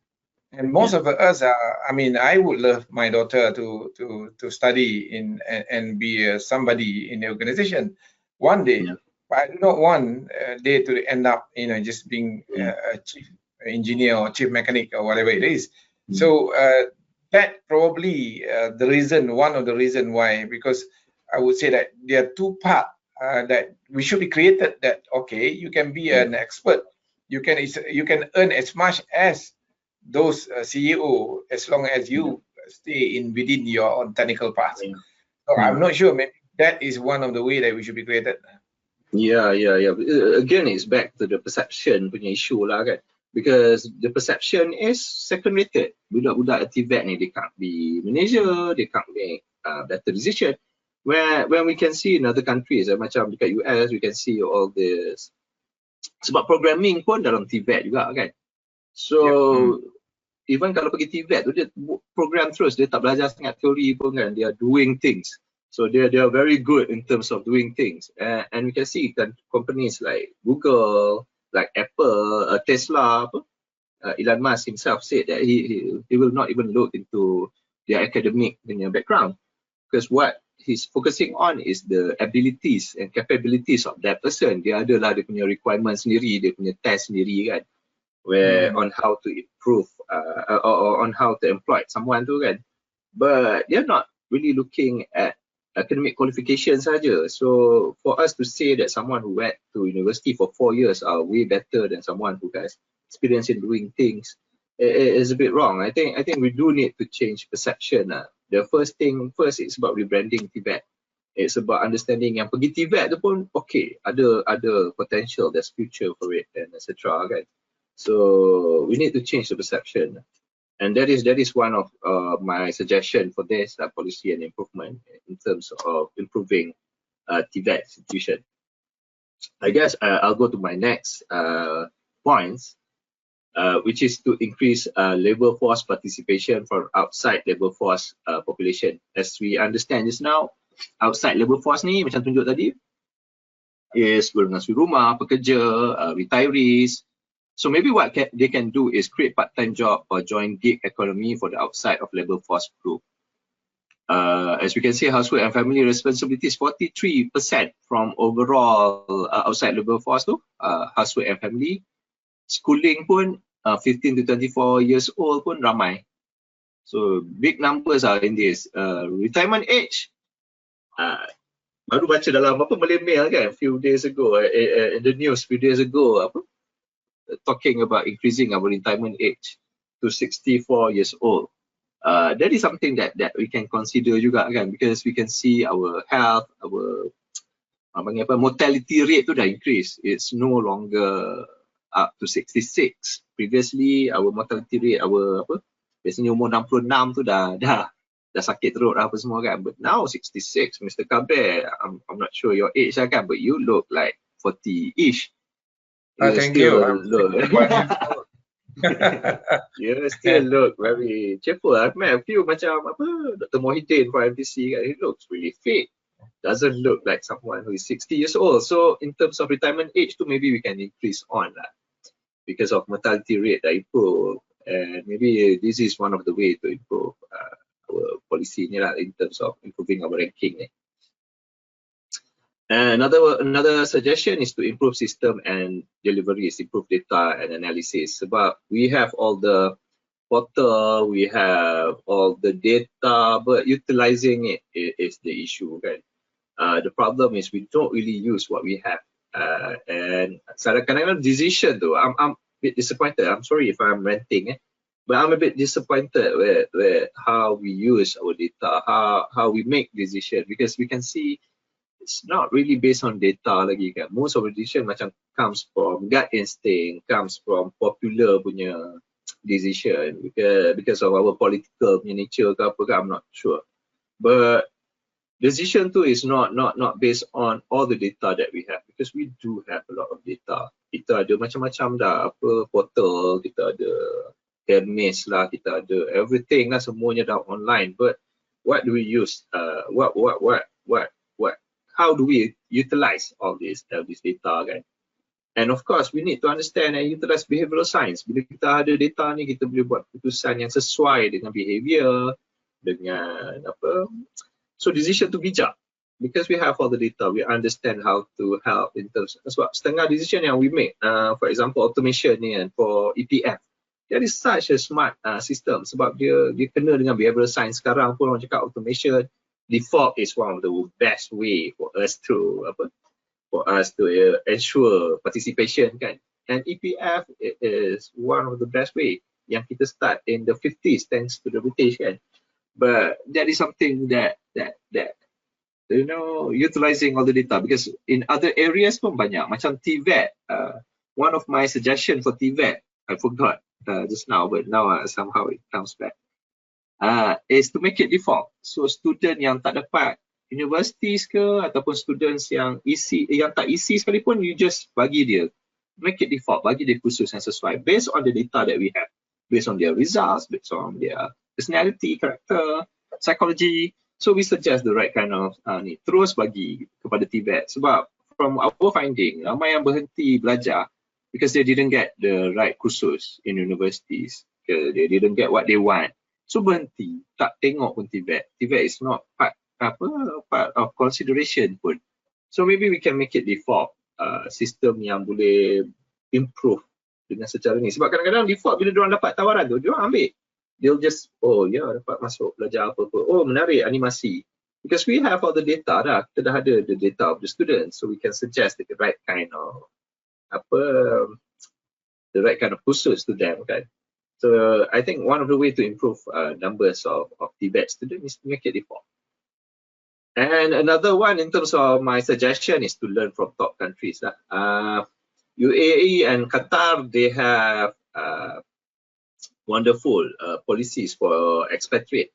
And most of us are, I mean, I would love my daughter to study in and be somebody in the organization one day. But I do not want they to end up, you know, just being a chief engineer or chief mechanic or whatever it is. So that probably the reason, one of the reason why, because I would say that there are two parts that we should be created. That okay, you can be an expert, you can earn as much as those CEO as long as you stay in within your own technical path. So I'm not sure. Maybe that is one of the way that we should be created. Yeah. Again, it's back to the perception punya issue lah kan. Because the perception is second-rated. Budak-budak TVET ni, they can't be Malaysia, they can't make better decision. When we can see in other countries, macam dekat US, we can see all this. Sebab programming pun dalam TVET juga kan. So, even kalau pergi TVET tu, dia program terus, dia tak belajar sangat teori pun kan, they are doing things. So they are very good in terms of doing things. And we can see companies like Google, like Apple, Tesla, Elon Musk himself said that he will not even look into their academic background, because what he's focusing on is the abilities and capabilities of that person. Dia adalah dia punya requirement sendiri, dia punya test sendiri kan, where on how to improve or on how to employ someone tu kan. But they're not really looking at academic qualifications saja. So for us to say that someone who went to university for 4 years are way better than someone who has experience in doing things is a bit wrong. I think we do need to change perception. The first is about rebranding TVET. It's about understanding yang pergi TVET tu pun okay, ada potential, there's future for it and etc. kan. So we need to change the perception. And that is one of my suggestion for this policy and improvement in terms of improving TVET institution. I guess I'll go to my next points, which is to increase labor force participation for outside labor force population. As we understand just now, outside labor force ni macam tunjuk tadi is berengah rumah, pekerja, retirees. So maybe what they can do is create part-time job or join gig economy for the outside of labor force group. As we can see, household and family responsibilities 43% from overall outside labor force tu, household and family. Schooling pun 15 to 24 years old pun ramai. So big numbers are in this. Retirement age, baru baca dalam Malay Mail kan, few days ago, in the news few days ago, talking about increasing our retirement age to 64 years old. That is something that we can consider juga kan, because we can see our health, our mortality rate tu dah increase. It's no longer up to 66. Previously our mortality rate, biasanya umur 66 tu dah sakit teruk apa semua kan. But now 66, Mr. Kabir, I'm not sure your age lah kan, but you look like 40-ish. Thank you. You still look very cheerful. I've met a few macam Dr. Mohidin from MPC. He looks really fit. Doesn't look like someone who is 60 years old. So in terms of retirement age, too, maybe we can increase on that because of mortality rate that improve. And maybe this is one of the way to improve our policy in terms of improving our ranking. Another suggestion is to improve system and deliveries, improve data and analysis. Sebab we have all the portal, we have all the data, but utilizing it is the issue, right? The problem is we don't really use what we have. And kadang-kadang decision tu, I'm a bit disappointed. I'm sorry if I'm ranting. But I'm a bit disappointed where how we use our data, how we make decision, because we can see it's not really based on data lagi kan. Most of the decision macam comes from gut instinct, comes from popular punya decision because of our political punya nature ke apa ke, I'm not sure. But decision tu is not based on all the data that we have, because we do have a lot of data. Kita ada macam-macam dah, apa portal, kita ada Hermes lah, kita ada everything lah, semuanya dah online. But what do we use? How do we utilize all this data kan? And of course, we need to understand and utilize behavioral science. Bila kita ada data ni, kita boleh buat keputusan yang sesuai dengan behavior, dengan apa. So decision tu bijak. Because we have all the data, we understand how to help in terms. Sebab setengah decision yang we make, for example, automation ni kan, for EPF, that is such a smart system. Sebab dia kena dengan behavioral science. Sekarang pun orang cakap automation, default is one of the best way for us to ensure participation kan. And EPF is one of the best way yang kita start in the 50s thanks to the British kan. But that is something that you know, utilizing all the data, because in other areas pun banyak macam TVET. One of my suggestion for TVET, I forgot just now, but now somehow it comes back, is to make it default. So student yang tak dapat universities ke ataupun students yang yang tak isi sekalipun, you just bagi dia, make it default, bagi dia khusus yang sesuai based on the data that we have, based on their results, based on their personality, character, psychology. So we suggest the right kind of ni, terus bagi kepada TVET. Sebab from our finding, ramai yang berhenti belajar because they didn't get the right khusus in universities. They didn't get what they want. So berhenti, tak tengok pun TVET. TVET is not part of consideration pun. So maybe we can make it default sistem yang boleh improve dengan secara ni. Sebab kadang-kadang default bila diorang dapat tawaran tu, diorang ambil. They'll just, oh ya, dapat masuk belajar apa-apa. Oh menarik, animasi. Because we have all the data dah. Kita dah ada the data of the students. So we can suggest the right kind of the right kind of khusus to them kan. So I think one of the way to improve numbers of TVET students is to make it default. And another one in terms of my suggestion is to learn from top countries. UAE and Qatar, they have wonderful policies for expatriate.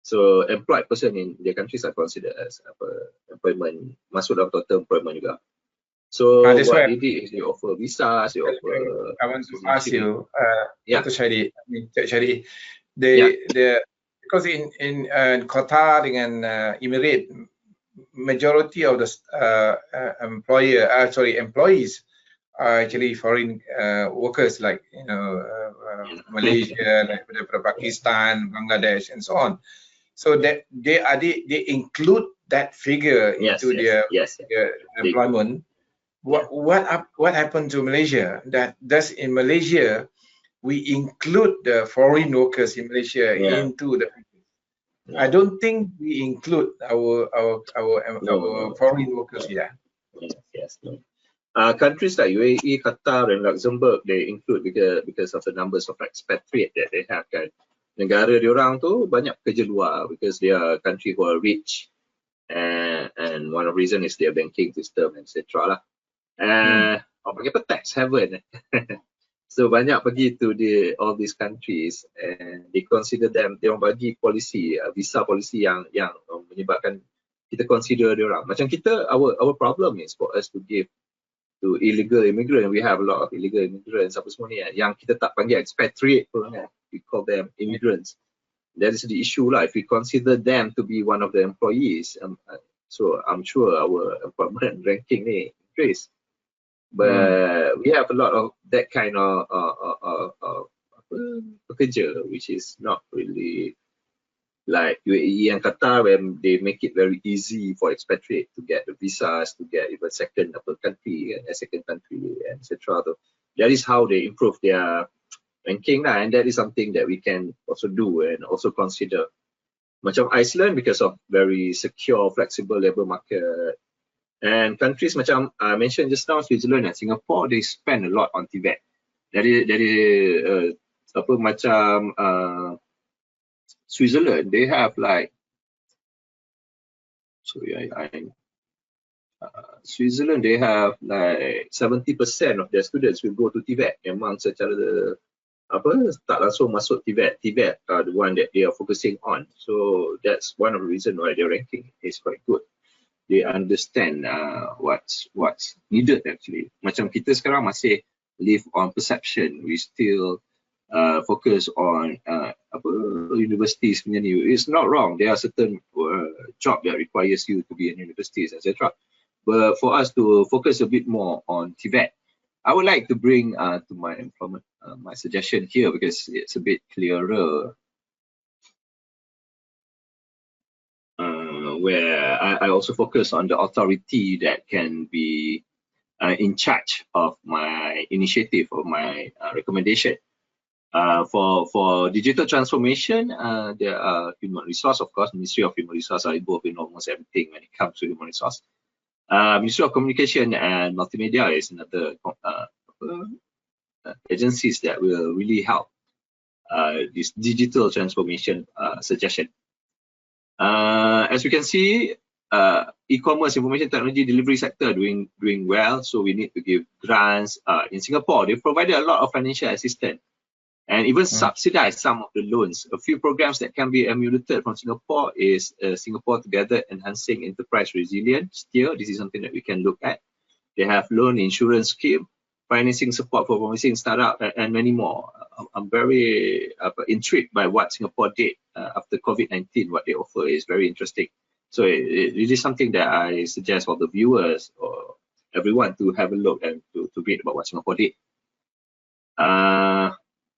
So employed person in their countries are considered as employment, masuk dalam total employment juga. So what they did is they offer visas, they offer. I want to ask you, Dr. Shahidi, because in Qatar dengan Emirates, majority of the employees are actually foreign workers, like Malaysia, like Pakistan, Bangladesh, and so on. So that they include that figure into their employment. What happened to Malaysia? Thus in Malaysia, we include the foreign workers in Malaysia into the. I don't think we include our foreign workers here. Yes. Countries like UAE, Qatar, and Luxembourg, they include because of the numbers of expatriate that they have kan. Negara diorang tu banyak pekerja luar because they are country who are rich, and one of the reason is their banking system, etc. lah. Panggil apa, tax heaven. So banyak pergi to all these countries and they consider them, dia orang bagi policy, visa policy yang menyebabkan kita consider dia orang. Macam kita, our problem is for us to give to illegal immigrant. We have a lot of illegal immigrants apa semua ni yang kita tak panggil expatriate pun kan. We call them immigrants. That is the issue lah. If we consider them to be one of the employees, so I'm sure our employment ranking ni increase. But we have a lot of that kind of pekerja, which is not really like UAE and Qatar, where they make it very easy for expatriate to get the visas, to get even second country, etc. That is how they improve their ranking lah, and that is something that we can also do and also consider. Macam Iceland, because of very secure, flexible labour market. And countries macam I mentioned just now, Switzerland and Singapore, they spend a lot on TVET. Dari apa macam Switzerland, they have like, Switzerland, they have like 70% of their students will go to Tibet. Memang secara apa tak langsung masuk Tibet. Tibet are the one that they are focusing on. So that's one of the reasons why their ranking is quite good. They understand what's needed actually. Macam kita sekarang masih live on perception. We still focus on apa universities punya ni. It's not wrong. There are certain job that requires you to be in universities, etc. But for us to focus a bit more on Tibet, I would like to bring to my employment my suggestion here because it's a bit clearer. Where I also focus on the authority that can be in charge of my initiative or my recommendation. For digital transformation, there are human resource, of course. Ministry of Human Resource are involved in almost everything when it comes to human resource. Ministry of Communication and Multimedia is another agencies that will really help this digital transformation suggestion. As you can see, e-commerce, information technology delivery sector doing well, so we need to give grants. In Singapore, they provided a lot of financial assistance and even subsidize some of the loans. A few programs that can be emulated from Singapore is Singapore Together Enhancing Enterprise Resilience. Still, this is something that we can look at. They have loan insurance scheme, financing support for promising startup, and many more. I'm very intrigued by what Singapore did after COVID-19. What they offer is very interesting. So it is something that I suggest for the viewers or everyone to have a look and to read about what Singapore did.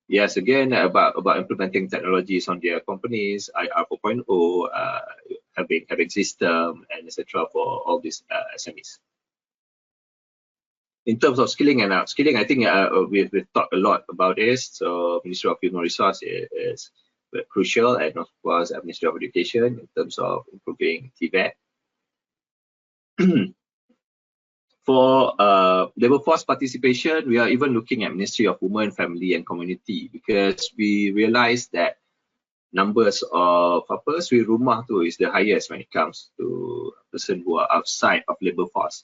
Yes, again, about implementing technologies on their companies, IR 4.0, having system and etc. for all these SMEs. In terms of skilling and upskilling, I think we've talked a lot about this. So Ministry of Human Resource is crucial, and of course Ministry of Education in terms of improving Tibet. For labor force participation, we are even looking at Ministry of Women, Family and Community because we realize that numbers of suri rumah tu is the highest when it comes to person who are outside of labor force.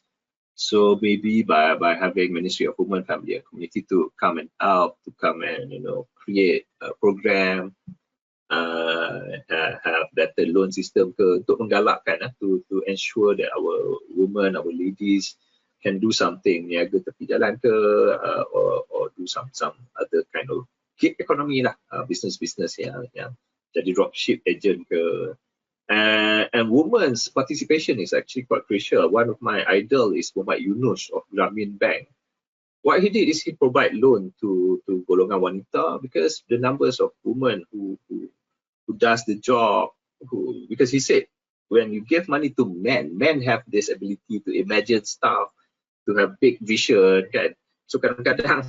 So maybe by having Ministry of Women, Family and Community to come and help, to come and create a program, have better loan system untuk menggalakkan to ensure that our women, our ladies can do something, niaga tepi jalan ke, or do some other kind of gig economy lah, business yang jadi dropship agent ke. And women's participation is actually quite crucial. One of my idol is Muhammad Yunus of Grameen Bank. What he did is he provide loan to golongan wanita because the numbers of women who does the job, because he said when you give money to men have this ability to imagine stuff, to have big vision, kan? So kadang-kadang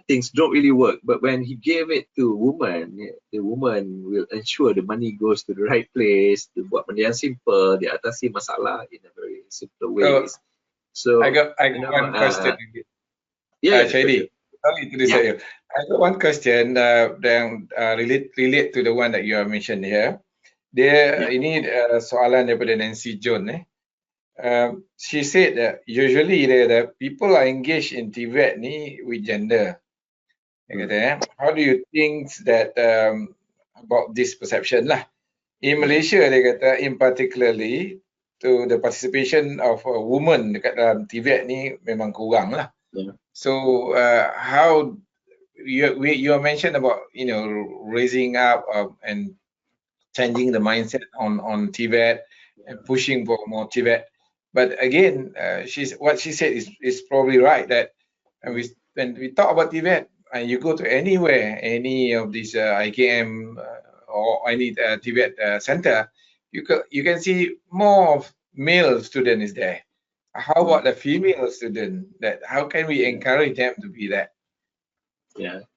things don't really work. But when he gave it to women, the woman will ensure the money goes to the right place. Dia buat benda yang simple, dia atasi masalah in a very simple way. So I got one question. Shahidi, sorry to disturb you. I got one question that relate to the one that you have mentioned here. Ini soalan daripada Nancy John. She said that usually the people are engaged in Tibet ni with gender. How do you think that about this perception lah? In Malaysia, dia kata in particularly to the participation of a woman dekat dalam Tibet ni memang kurang lah. So how you mentioned about raising up and changing the mindset on Tibet and pushing for more Tibet. But again, what she said is probably right, that when we talk about Tibet, and you go to anywhere, any of these IKM or any Tibet center, you can see more of male student is there. How about the female student? How can we encourage them to be that? Yeah,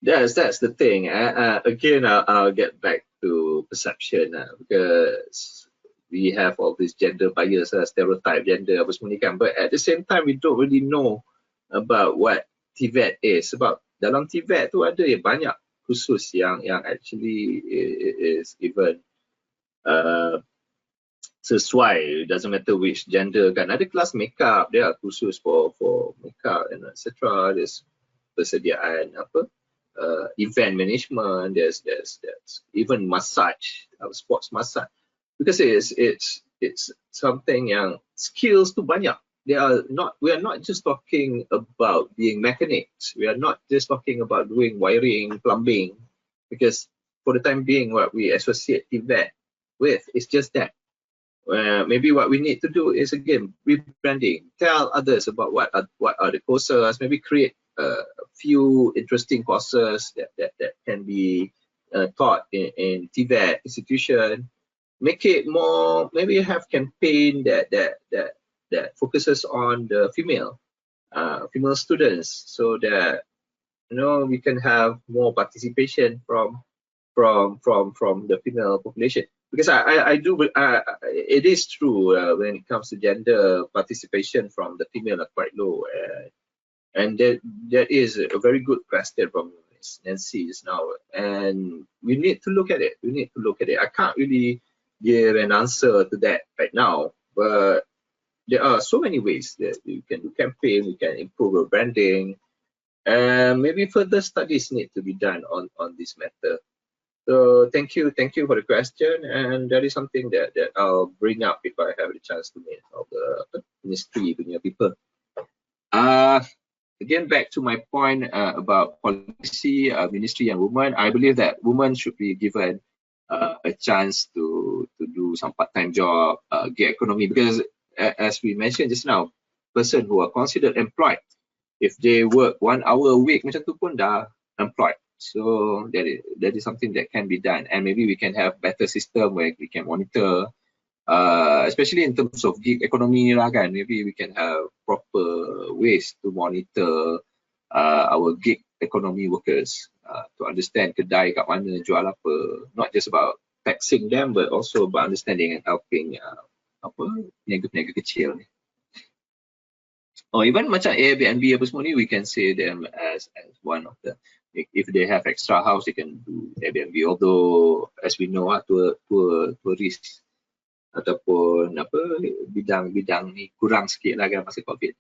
that's the thing. Again, I'll get back to perception because we have all this gender bias, stereotype gender apa semua ni kan. But at the same time, we don't really know about what Tibet is about. dalam TVET tu ada banyak khusus yang actually is even sesuai, doesn't matter which gender kan. Ada kelas makeup, dia khusus for makeup and etc. There's persediaan event management, there's even massage, sports massage, because it's something yang skills tu banyak. We are not just talking about being mechanics. We are not just talking about doing wiring, plumbing, because for the time being, what we associate TVET with is just that. Maybe what we need to do is, again, rebranding. Tell others about what are the courses. Maybe create a few interesting courses that can be taught in TVET institution. Make it more. Maybe have campaign that focuses on the female students, so that we can have more participation from the female population. Because it is true when it comes to gender participation from the female are quite low, and that is a very good question from Nancy just now, and we need to look at it. I can't really give an answer to that right now, but there are so many ways that we can do campaign, we can improve our branding, and maybe further studies need to be done on this matter. So thank you for the question, and that is something that I'll bring up if I have the chance to meet all the ministry punya people. Again, back to my point about policy, ministry and women. I believe that women should be given a chance to do some part-time job, gig economy, because as we mentioned just now, person who are considered employed, if they work 1 hour a week macam tu pun dah employed. So that is something that can be done, and maybe we can have better system where we can monitor, especially in terms of gig economy lah kan. Maybe we can have proper ways to monitor our gig economy workers, to understand kedai kat mana, jual apa, not just about taxing them but also about understanding and helping peniaga-peniaga kecil ni. Or even macam Airbnb apa semua ni, we can say them as one of the, if they have extra house, they can do Airbnb. Although as we know, tourist ataupun bidang ni kurang sikit lah kan masa COVID.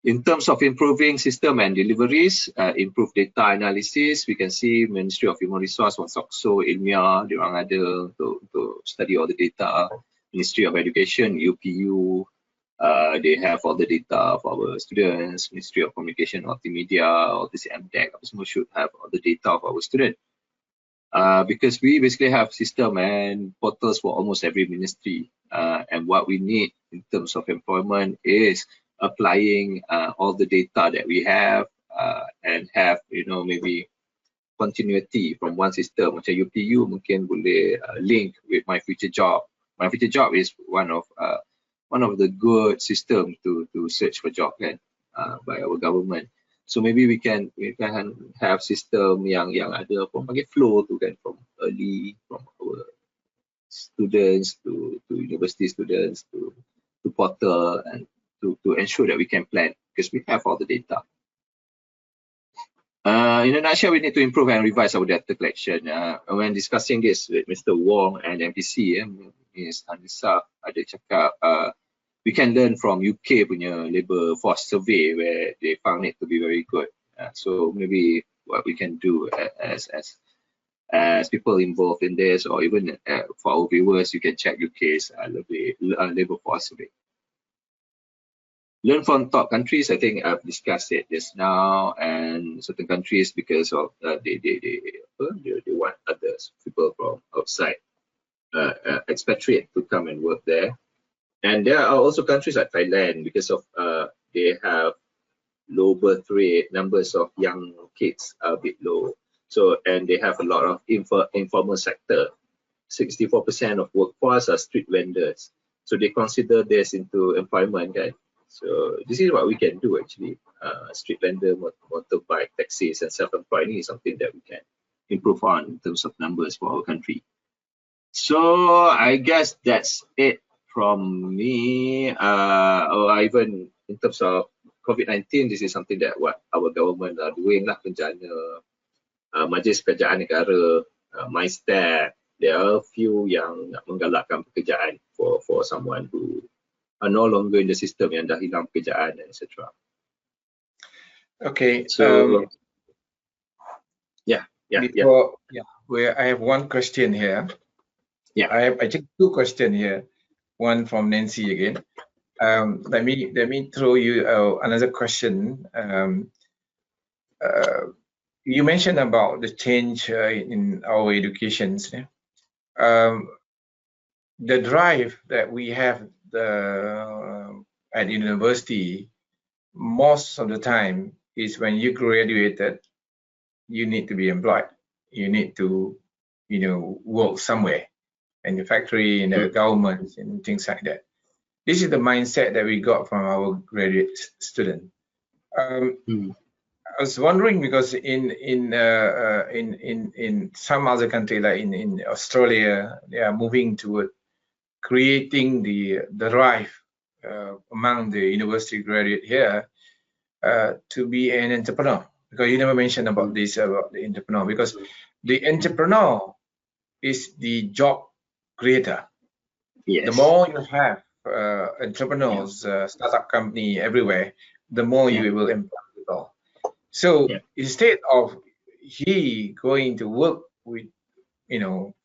In terms of improving system and deliveries, improve data analysis, we can see Ministry of Human Resource, Wansokso, Ilmiah, diorang ada untuk study all the data. Ministry of Education, UPU, they have all the data for our students. Ministry of Communication, Multimedia, all this MDEC, apa semua should have all the data of our students. Because we basically have system and portals for almost every ministry. And what we need in terms of employment is applying all the data that we have and have, maybe continuity from one system. Macam UPU mungkin boleh link with My Future Job. My Future Job is one of the good system to search for job kan, by our government. So maybe we can have system yang ada apa panggil flow tu kan, from our students to university students to portal, and to ensure that we can plan, because we have all the data. In a nutshell, we need to improve and revise our data collection. When discussing this with Mr. Wong and MPC, Ms. Hanisa ada cakap, we can learn from UK punya labour force survey, where they found it to be very good. So maybe what we can do as people involved in this, or even for our viewers, you can check UK's labour force survey. Learn from top countries. I think I've discussed it just now, and certain countries, because of they want others, people from outside, expatriate to come and work there. And there are also countries like Thailand, because of they have low birth rate, numbers of young kids are a bit low. So, and they have a lot of informal sector. 64% of workforce are street vendors. So they consider this into employment, right? So this is what we can do actually. Street vendor, motorbike, taxis, and self-employed is something that we can improve on in terms of numbers for our country. So I guess that's it from me. Or even in terms of COVID-19, this is something that what our government are doing lah, bencana, Majlis Pekerjaan Negara, MyStat. There are a few yang nak menggalakkan pekerjaan for someone who are no longer in the system, yang dah hilang pekerjaan, etc. Okay. So, I have one question here. Yeah. I think two questions here. One from Nancy again. Let me throw you another question. You mentioned about the change in our educations. The drive that we have at university, most of the time is when you graduated, you need to be employed. You need to, work somewhere, in the factory, in the government, and things like that. This is the mindset that we got from our graduate student. I was wondering, because in some other country, like in Australia, they are moving toward creating the drive among the university graduate here to be an entrepreneur. Because you never mentioned about this, about the entrepreneur, because the entrepreneur is the job creator. yes. The more you have entrepreneurs, startup company everywhere, the more you will employ people. So instead of he going to work with,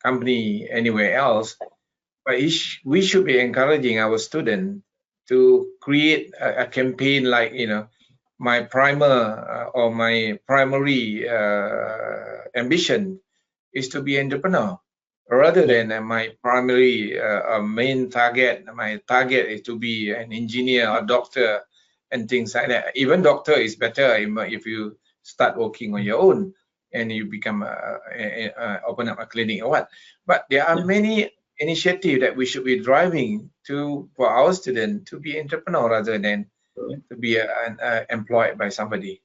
company anywhere else, but we should be encouraging our students to create a campaign like, my primary ambition is to be entrepreneur, rather than my primary main target. My target is to be an engineer or doctor and things like that. Even doctor is better if you start working on your own and you become open up a clinic or what. But there are many initiatives that we should be driving for our students to be entrepreneur rather than to be employed by somebody.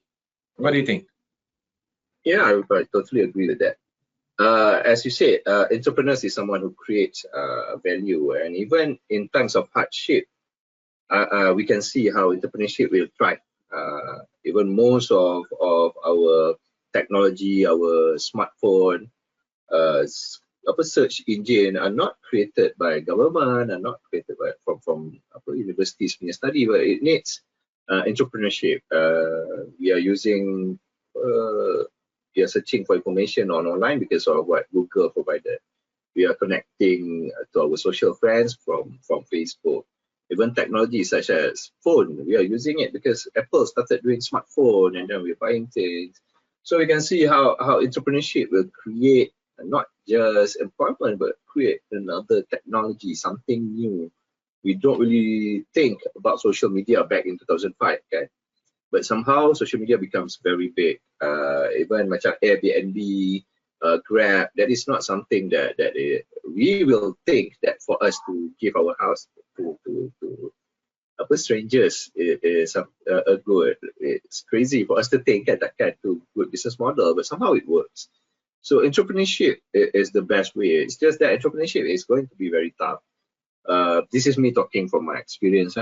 What do you think? Yeah, I totally agree with that. As you said, entrepreneurs is someone who creates value, and even in times of hardship, we can see how entrepreneurship will thrive. Even most of our technology, our smartphone, search engine are not created by government, are not created from universities punya study, but it needs entrepreneurship. We are using we are searching for information online because of what Google provided. We are connecting to our social friends from Facebook. Even technology such as phone, we are using it because Apple started doing smartphone, and then we're buying things. So we can see how entrepreneurship will create not just employment, but create another technology, something new. We don't really think about social media back in 2005, okay? But somehow social media becomes very big. Even macam Airbnb, Grab, that is not something that we will think that for us to give our house to strangers is a good. It's crazy for us to think that to good business model, but somehow it works. So entrepreneurship is the best way. It's just that entrepreneurship is going to be very tough. This is me talking from my experience,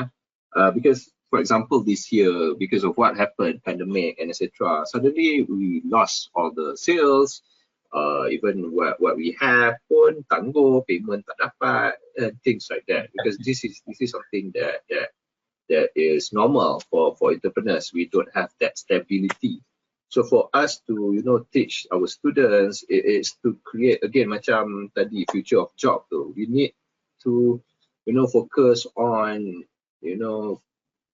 because for example this year, because of what happened, pandemic and etc., suddenly we lost all the sales. Even what we have pun tangguh, payment tak dapat, and things like that, because this is something that is normal for entrepreneurs. We don't have that stability. So for us to teach our students, it is to create again macam tadi future of job tu. We need to focus on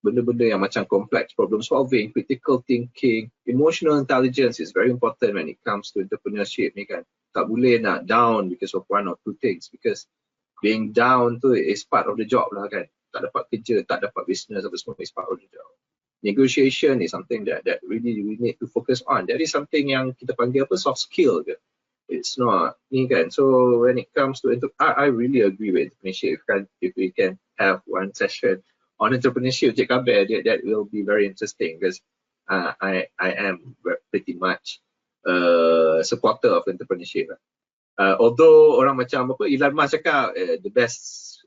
benda-benda yang macam complex problem solving, critical thinking, emotional intelligence is very important when it comes to entrepreneurship ni kan. Tak boleh nak down because of one or two things, because being down tu is part of the job lah kan. Tak dapat kerja, tak dapat business, apa semua is part of the job. Negotiation is something that really we need to focus on. That is something yang kita panggil soft skill ke. It's not ni kan. So when it comes to I really agree with entrepreneurship. If we can have one session on entrepreneurship, Cik Kabir, that will be very interesting, because I am pretty much supporter of entrepreneurship. Although orang macam Elon Musk cakap the best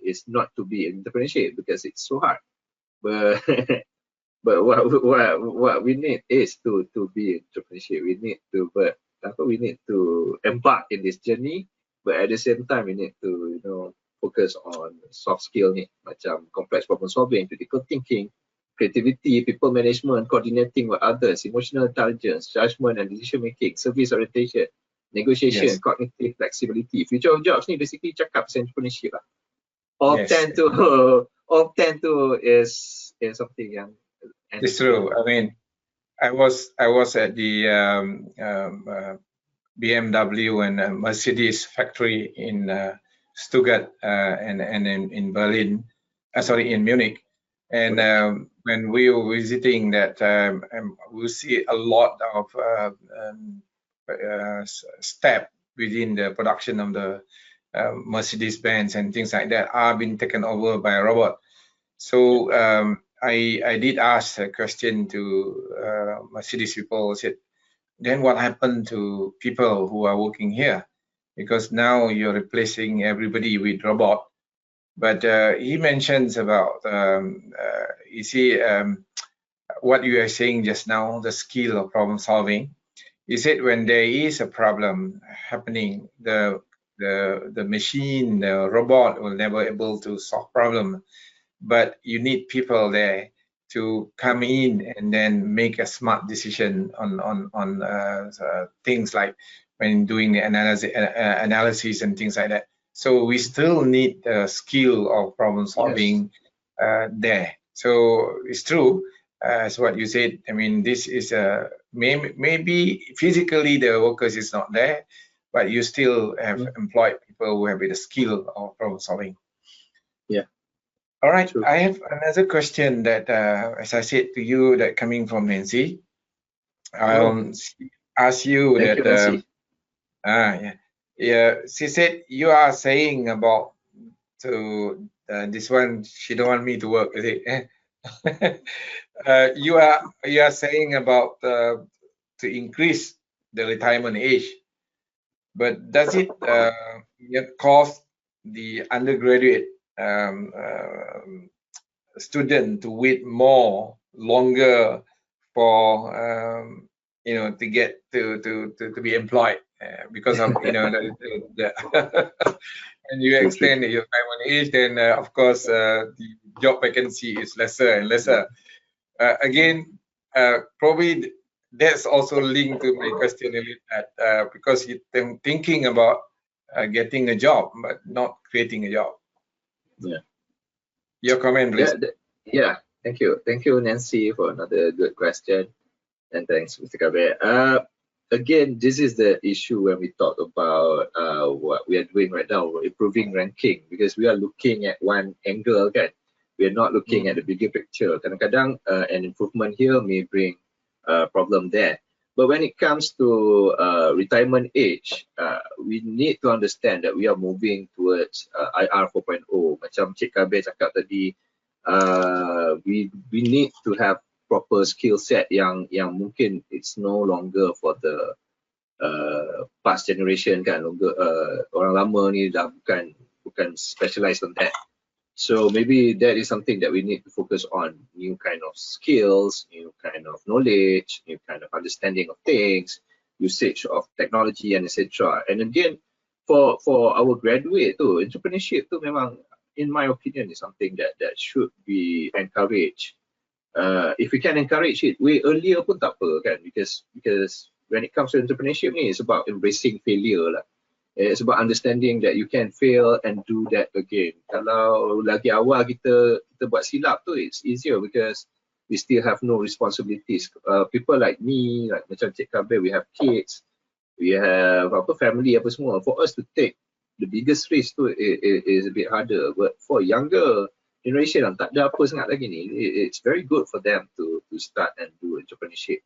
is not to be in entrepreneurship because it's so hard. But But what we need is to be entrepreneurship. We need to embark in this journey, but at the same time we need to focus on soft skill ni, macam complex problem solving, critical thinking, creativity, people management, coordinating with others, emotional intelligence, judgment and decision making, service orientation, negotiation, Yes. cognitive flexibility. Future of jobs ni basically cakap pasal entrepreneurship lah. All Yes. tend to is something yang It's true. I mean, I was at the BMW and Mercedes factory in Stuttgart and in Berlin, in Munich. And when we were visiting that, we see a lot of step within the production of the Mercedes-Benz and things like that are being taken over by a robot. So I did ask a question to Mercedes people. I said, then what happened to people who are working here? Because now you're replacing everybody with robot. But he mentions about, you see, what you are saying just now, the skill of problem solving. He said when there is a problem happening, the machine, the robot will never able to solve problem. But you need people there to come in and then make a smart decision on things like when doing the analysis and things like that. So we still need the skill of problem solving there. So it's true, as what you said. I mean, this is maybe physically the workers is not there, but you still have employed people who have the skill of problem solving. Yeah. All right, true. I have another question that, as I said to you, that coming from Nancy. I'll ask you Thank that. You, Nancy. Yeah. She said you are saying about to this one. She don't want me to work. Is it? You are saying about to increase the retirement age, but does it cause the undergraduate student to wait longer for to get to be employed because of when you extend your retirement age, then of course the job vacancy is lesser and lesser. Again, probably that's also linked to my question a little bit, because you're thinking about getting a job but not creating a job. Yeah. Your comment, please. Thank you, Nancy, for another good question, and thanks, Mr. Kabir. Again, this is the issue when we talk about what we are doing right now, improving ranking, because we are looking at one angle, kan? We are not looking at the bigger picture. Kadang-kadang an improvement here may bring a problem there. But when it comes to retirement age, we need to understand that we are moving towards IR 4.0. Macam Cik Kabir cakap tadi, we need to have proper skill set yang mungkin it's no longer for the past generation, kan. Orang lama ni dah bukan specialized on that. So maybe that is something that we need to focus on, new kind of skills, new kind of knowledge, new kind of understanding of things, usage of technology and etc. And again, for our graduate tu, entrepreneurship tu memang, in my opinion, is something that should be encouraged. If we can encourage it way earlier pun tak apa, kan? Because when it comes to entrepreneurship ni, it's about embracing failure lah. It's about understanding that you can fail and do that again. Kalau lagi awal kita buat silap tu, it's easier because we still have no responsibilities. People like me, like macam Cik Kabir, we have kids, we have family apa semua. For us to take the biggest risk tu is a bit harder. But for younger generation, tak ada apa sangat lagi ni, it's very good for them to start and do entrepreneurship.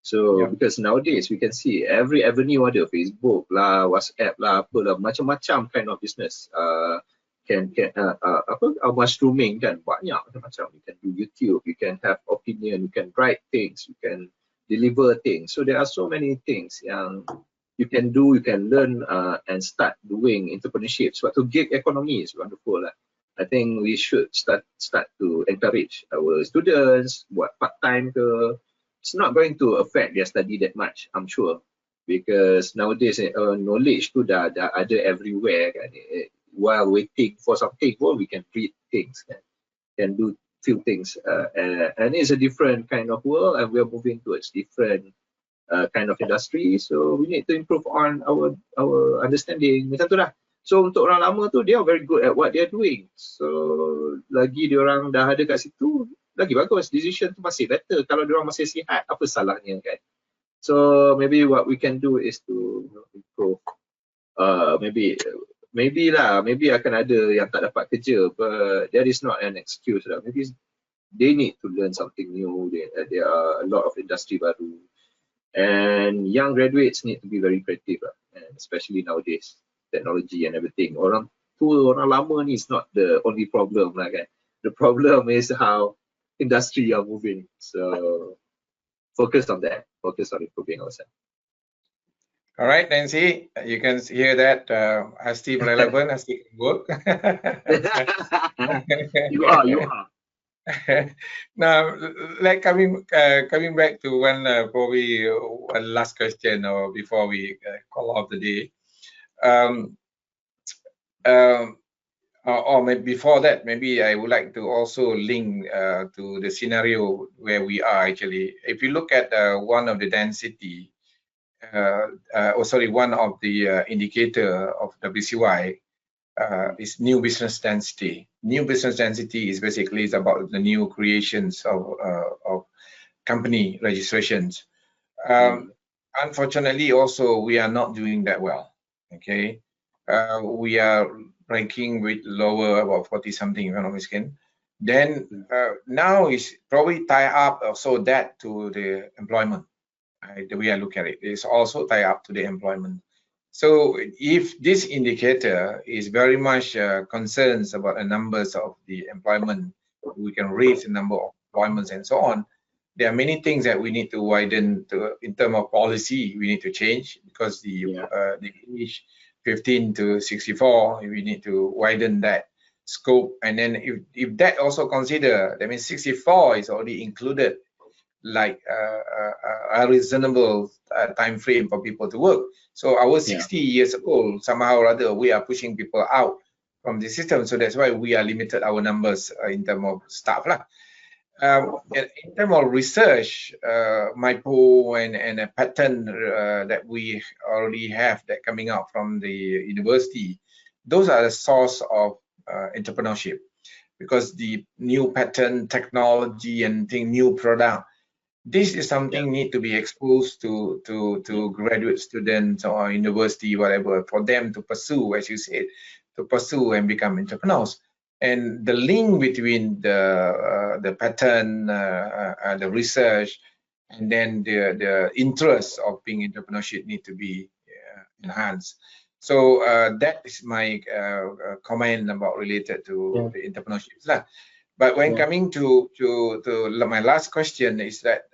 So because nowadays we can see every avenue ada, Facebook lah, WhatsApp lah, apalah, macam-macam kind of business. Mushrooming, kan, banyak macam-macam. You can do YouTube, you can have opinion, you can write things, you can deliver things. So there are so many things yang you can do, you can learn and start doing entrepreneurship. Sebab tu gig economy is wonderful lah. I think we should start to encourage our students buat part-time ke. It's not going to affect their study that much, I'm sure, because nowadays knowledge tu dah ada everywhere kan. While waiting for something, well, we can read things, can do few things, and it's a different kind of world, and we're moving towards different kind of industry, so we need to improve on our understanding macam tu lah. So untuk orang lama tu, they are very good at what they are doing, so lagi diorang dah ada kat situ, lagi bagus, decision tu masih better. Kalau diorang masih sihat, apa salahnya kan. So maybe what we can do is to improve, maybe akan ada yang tak dapat kerja, but that is not an excuse lah. Maybe they need to learn something new. There are a lot of industry baru, and young graduates need to be very creative lah, and especially nowadays, technology and everything. Orang tua, orang lama ni is not the only problem lah kan. The problem is how industry are moving. So focus on that, focus on improving ourselves. All right, Nancy, you can hear that Hasti relevant, Hasti work. You are. Now, like coming back to one probably one last question, or before we call off the day, or maybe before that, maybe I would like to also link to the scenario where we are actually. If you look at one of the density, one of the indicator of WCY is new business density. New business density is basically about the new creations of company registrations. Unfortunately, also we are not doing that well. Okay, we are ranking with lower, about 40 something, if I'm not mistaken. Then now is probably tie up also that to the employment. The way I look at it is also tie up to the employment. So if this indicator is very much concerns about the numbers of the employment, we can raise the number of employments and so on. There are many things that we need to widen in terms of policy. We need to change, because the age 15 to 64, we need to widen that scope. And then if that also consider, that means 64 is already included, like a reasonable time frame for people to work. So our 60 years old, somehow or other, we are pushing people out from the system. So that's why we are limited our numbers in terms of staff lah. In terms of research, MIPO and a pattern that we already have that coming out from the university, those are the source of entrepreneurship, because the new pattern, technology, and new product, this is something need to be exposed to graduate students or university, whatever, for them to pursue, as you said, to pursue and become entrepreneurs. And the link between the pattern, the research, and then the interest of being entrepreneurship need to be enhanced. So that is my comment about related to the entrepreneurship. But when coming to my last question is that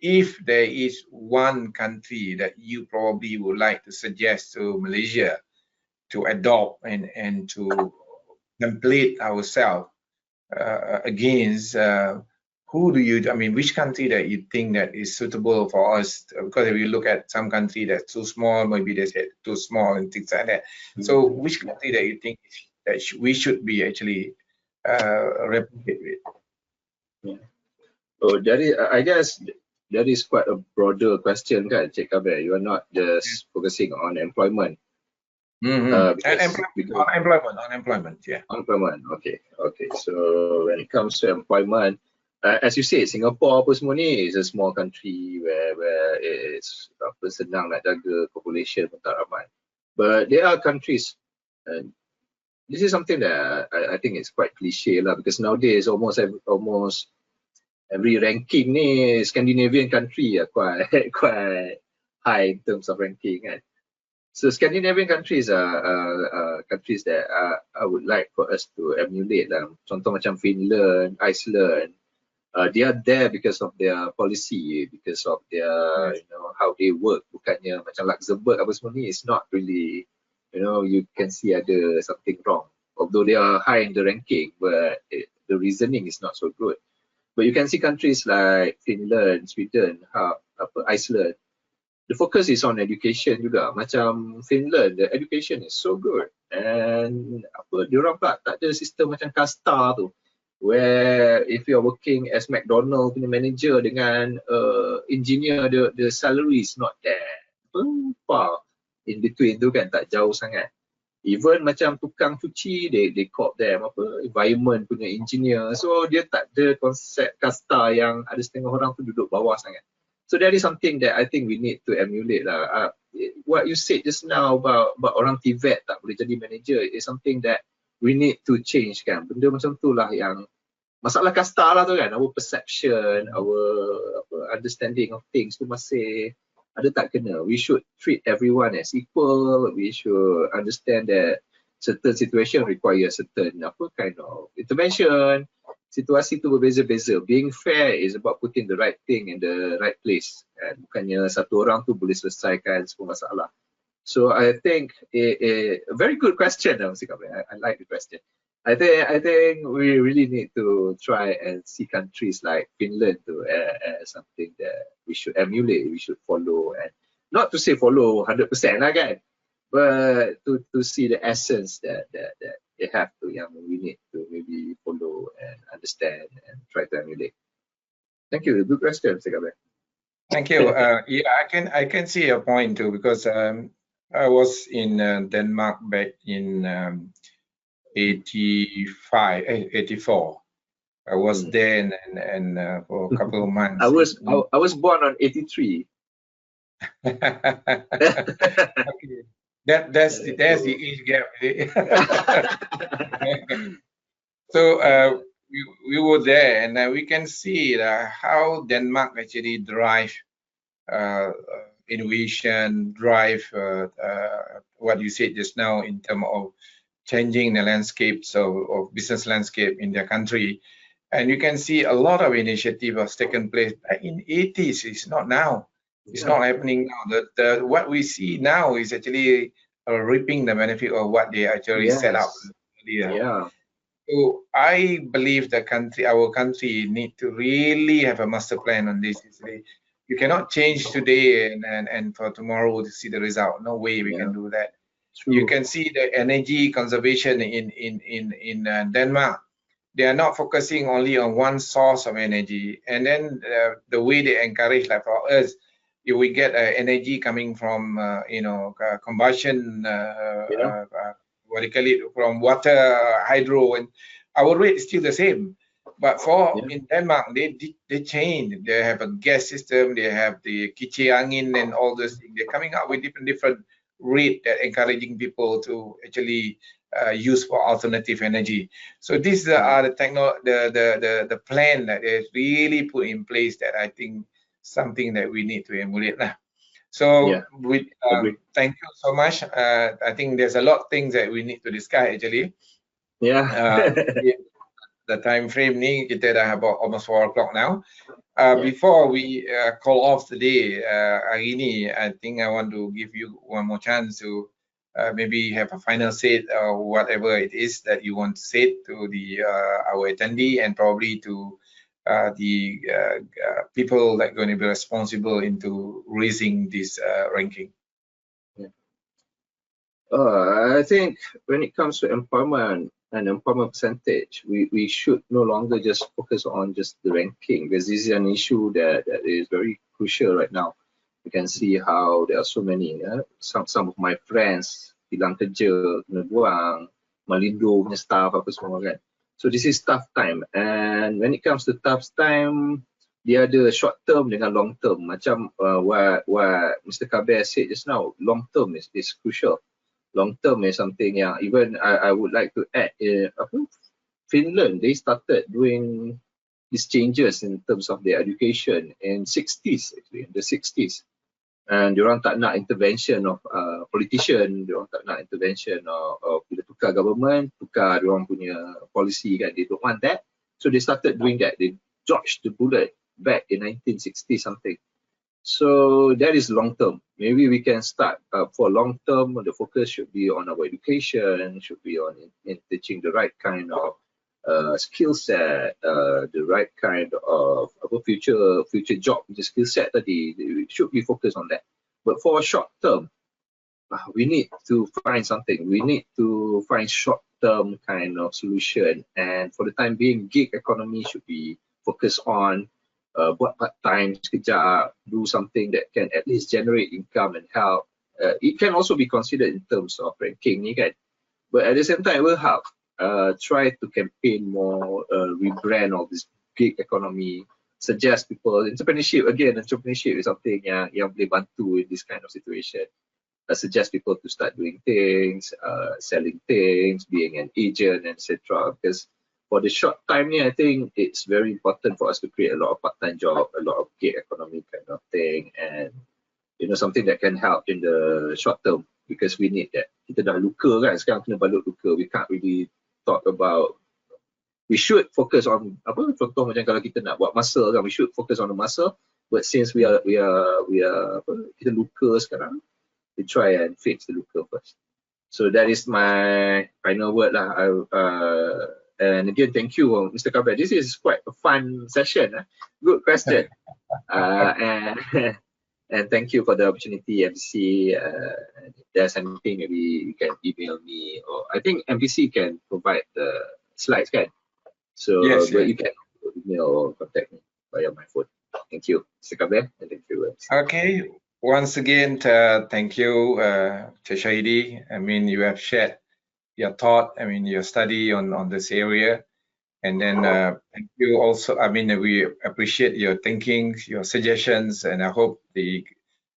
if there is one country that you probably would like to suggest to Malaysia to adopt and to template ourselves against, who do you, I mean, which country that you think that is suitable for us? Because if you look at some country that's too small, maybe they say too small and things like that. So which country that you think that we should be actually replicate with? Oh, I guess that is quite a broader question, kan, Cik Kabir. You are not just focusing on employment. Unemployment, yeah. Unemployment, okay. So when it comes to employment, as you say, Singapore apa semua ni is a small country where it's senang nak jaga population pun tak ramai. But there are countries, and this is something that I think it's quite cliche lah, because nowadays almost every ranking ni Scandinavian country are quite high in terms of ranking, kan. So Scandinavian countries are countries that I would like for us to emulate lah. Contoh macam Finland, Iceland, they are there because of their policy, because of their how they work. Bukannya macam Luxembourg apa semua ni, it's not really, you can see ada something wrong. although they are high in the ranking, but the reasoning is not so good. But you can see countries like Finland, Sweden, Iceland, the focus is on education juga. Macam Finland, the education is so good. And diorang pula tak ada sistem macam kasta tu, where if you're working as McDonald punya manager dengan engineer, the salary is not that far in between tu kan, tak jauh sangat. Even macam tukang cuci, they call them environment punya engineer. So dia tak ada konsep kasta yang ada setengah orang tu duduk bawah sangat. So that is something that I think we need to emulate lah. What you said just now about orang TVET tak boleh jadi manager is something that we need to change kan. Benda macam tu lah yang masalah kasta lah tu kan. Our perception, our understanding of things tu masih ada tak kena. We should treat everyone as equal. We should understand that certain situation require certain kind of intervention. Situasi tu berbeza-beza. Being fair is about putting the right thing in the right place. Bukannya satu orang tu boleh selesaikan semua masalah. So I think a very good question. I like the question. I think we really need to try and see countries like Finland to as something that we should emulate, we should follow, and not to say follow 100% lah kan, but to see the essence that they have to, yang we need to maybe follow and understand and try to emulate. Thank you. Good question, Mr. Kabir. Thank you. Yeah, I can see your point too, because I was in Denmark back in 84. I was there and for a couple of months. I was born on 83. Okay. That's the age gap. So we were there, and we can see how Denmark actually drive innovation, drive what you said just now in terms of changing the landscapes of business landscape in their country. And you can see a lot of initiative has taken place back in 80s. It's not now. It's not happening now. What we see now is actually reaping the benefit of what they actually set up earlier. Yeah. So I believe our country need to really have a master plan on this. You cannot change today and for tomorrow to see the result. No way we can do that. True. You can see the energy conservation in Denmark. They are not focusing only on one source of energy, and then the way they encourage, like for us, if we get energy coming from combustion, what do you call it, from water, hydro, and our rate is still the same. But in Denmark, they change. They have a gas system. They have the kiche angin and all those things. They're coming up with different rate that encouraging people to actually use for alternative energy. So these are the plan that is really put in place that I think something that we need to emulate. So thank you so much. I think there's a lot of things that we need to discuss actually. The time frame ni kita dah about almost 4 o'clock now. Before we call off the day hari ni, I think I want to give you one more chance to maybe have a final say or whatever it is that you want to say to our attendee and probably to the people that are going to be responsible into raising this ranking. I think when it comes to employment and employment percentage, we should no longer just focus on just the ranking, because this is an issue that is very crucial right now. You can see how there are so many. Some of my friends hilang kerja, kena buang, Malindo punya staff apa semua kan. So this is tough time, and when it comes to tough time, dia ada short term dengan long term. Macam what Mr. Kabir said just now, long term is crucial. Long term is something yang even I would like to add. Finland, they started doing these changes in terms of their education in 60s, actually, in the 60s. And diorang tak nak intervention of politician, diorang tak nak intervention of bila tukar government, tukar diorang punya policy kan, they don't want that. So they started doing that. They dodged the bullet back in 1960 something. So that is long term. Maybe we can start for long term. The focus should be on our education, should be on in teaching the right kind of skill set, the right kind of future job, the skill set tadi. We should be focused on that. But for short term, we need to find something. We need to find short-term kind of solution. And for the time being, gig economy should be focused on buat part-time sekejap, do something that can at least generate income and help. It can also be considered in terms of ranking, ni kan? But at the same time, it will help. Try to campaign more, rebrand of this gig economy, suggest people, entrepreneurship is something yang boleh bantu in this kind of situation. Suggest people to start doing things, selling things, being an agent, etc. Because for the short time, I think it's very important for us to create a lot of part-time job, a lot of gig economy kind of thing, and something that can help in the short term, because we need that. Kita dah luka kan, sekarang kena balut luka. We can't really talk about. We should focus on contoh macam kalau kita nak buat muscle kan, we should focus on the muscle. But since we are kita luka sekarang, we try and fix the luka first. So that is my final word lah. And again, thank you, Mr. Kabir. This is quite a fun session. Good question. And thank you for the opportunity, MPC. If there's anything, maybe you can email me, or I think MPC can provide the slides, kan? So yes, you can email or contact me via my phone. Thank you, Mr. Kabir, and thank you. Okay. Once again, thank you, Shahidi. I mean, you have shared your thought, I mean, your study on this area. And then thank you also, I mean, we appreciate your thinking, your suggestions, and I hope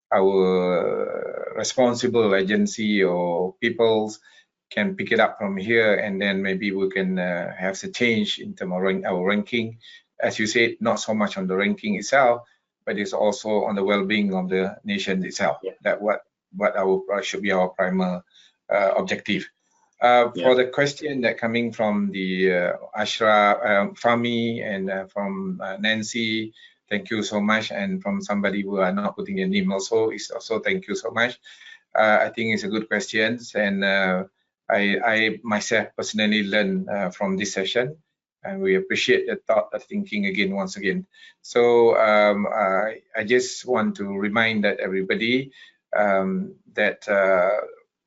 our responsible agency or peoples can pick it up from here, and then maybe we can have the change in terms of our ranking. As you said, not so much on the ranking itself, but it's also on the well-being of the nation itself. Yeah. That what should be our primary objective. For the question that coming from the Ashra, Fami, and from Nancy, thank you so much, and from somebody who are not putting their name also, is also thank you so much. I think it's a good question, and I myself personally learned from this session. And we appreciate the thought, the thinking again, once again. So I just want to remind that everybody that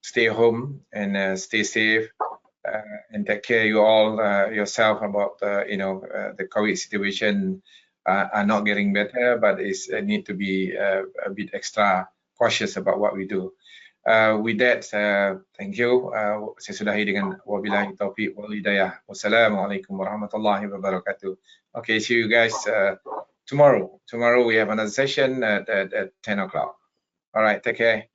stay home and stay safe and take care you all yourself about the COVID situation are not getting better, but it's need to be a bit extra cautious about what we do. With that, thank you. Saya sudahi dengan wabillahi taufiq wal hidayah. Wassalamualaikum warahmatullahi wabarakatuh. Okay, see you guys tomorrow. Tomorrow we have another session at 10 o'clock. All right, take care.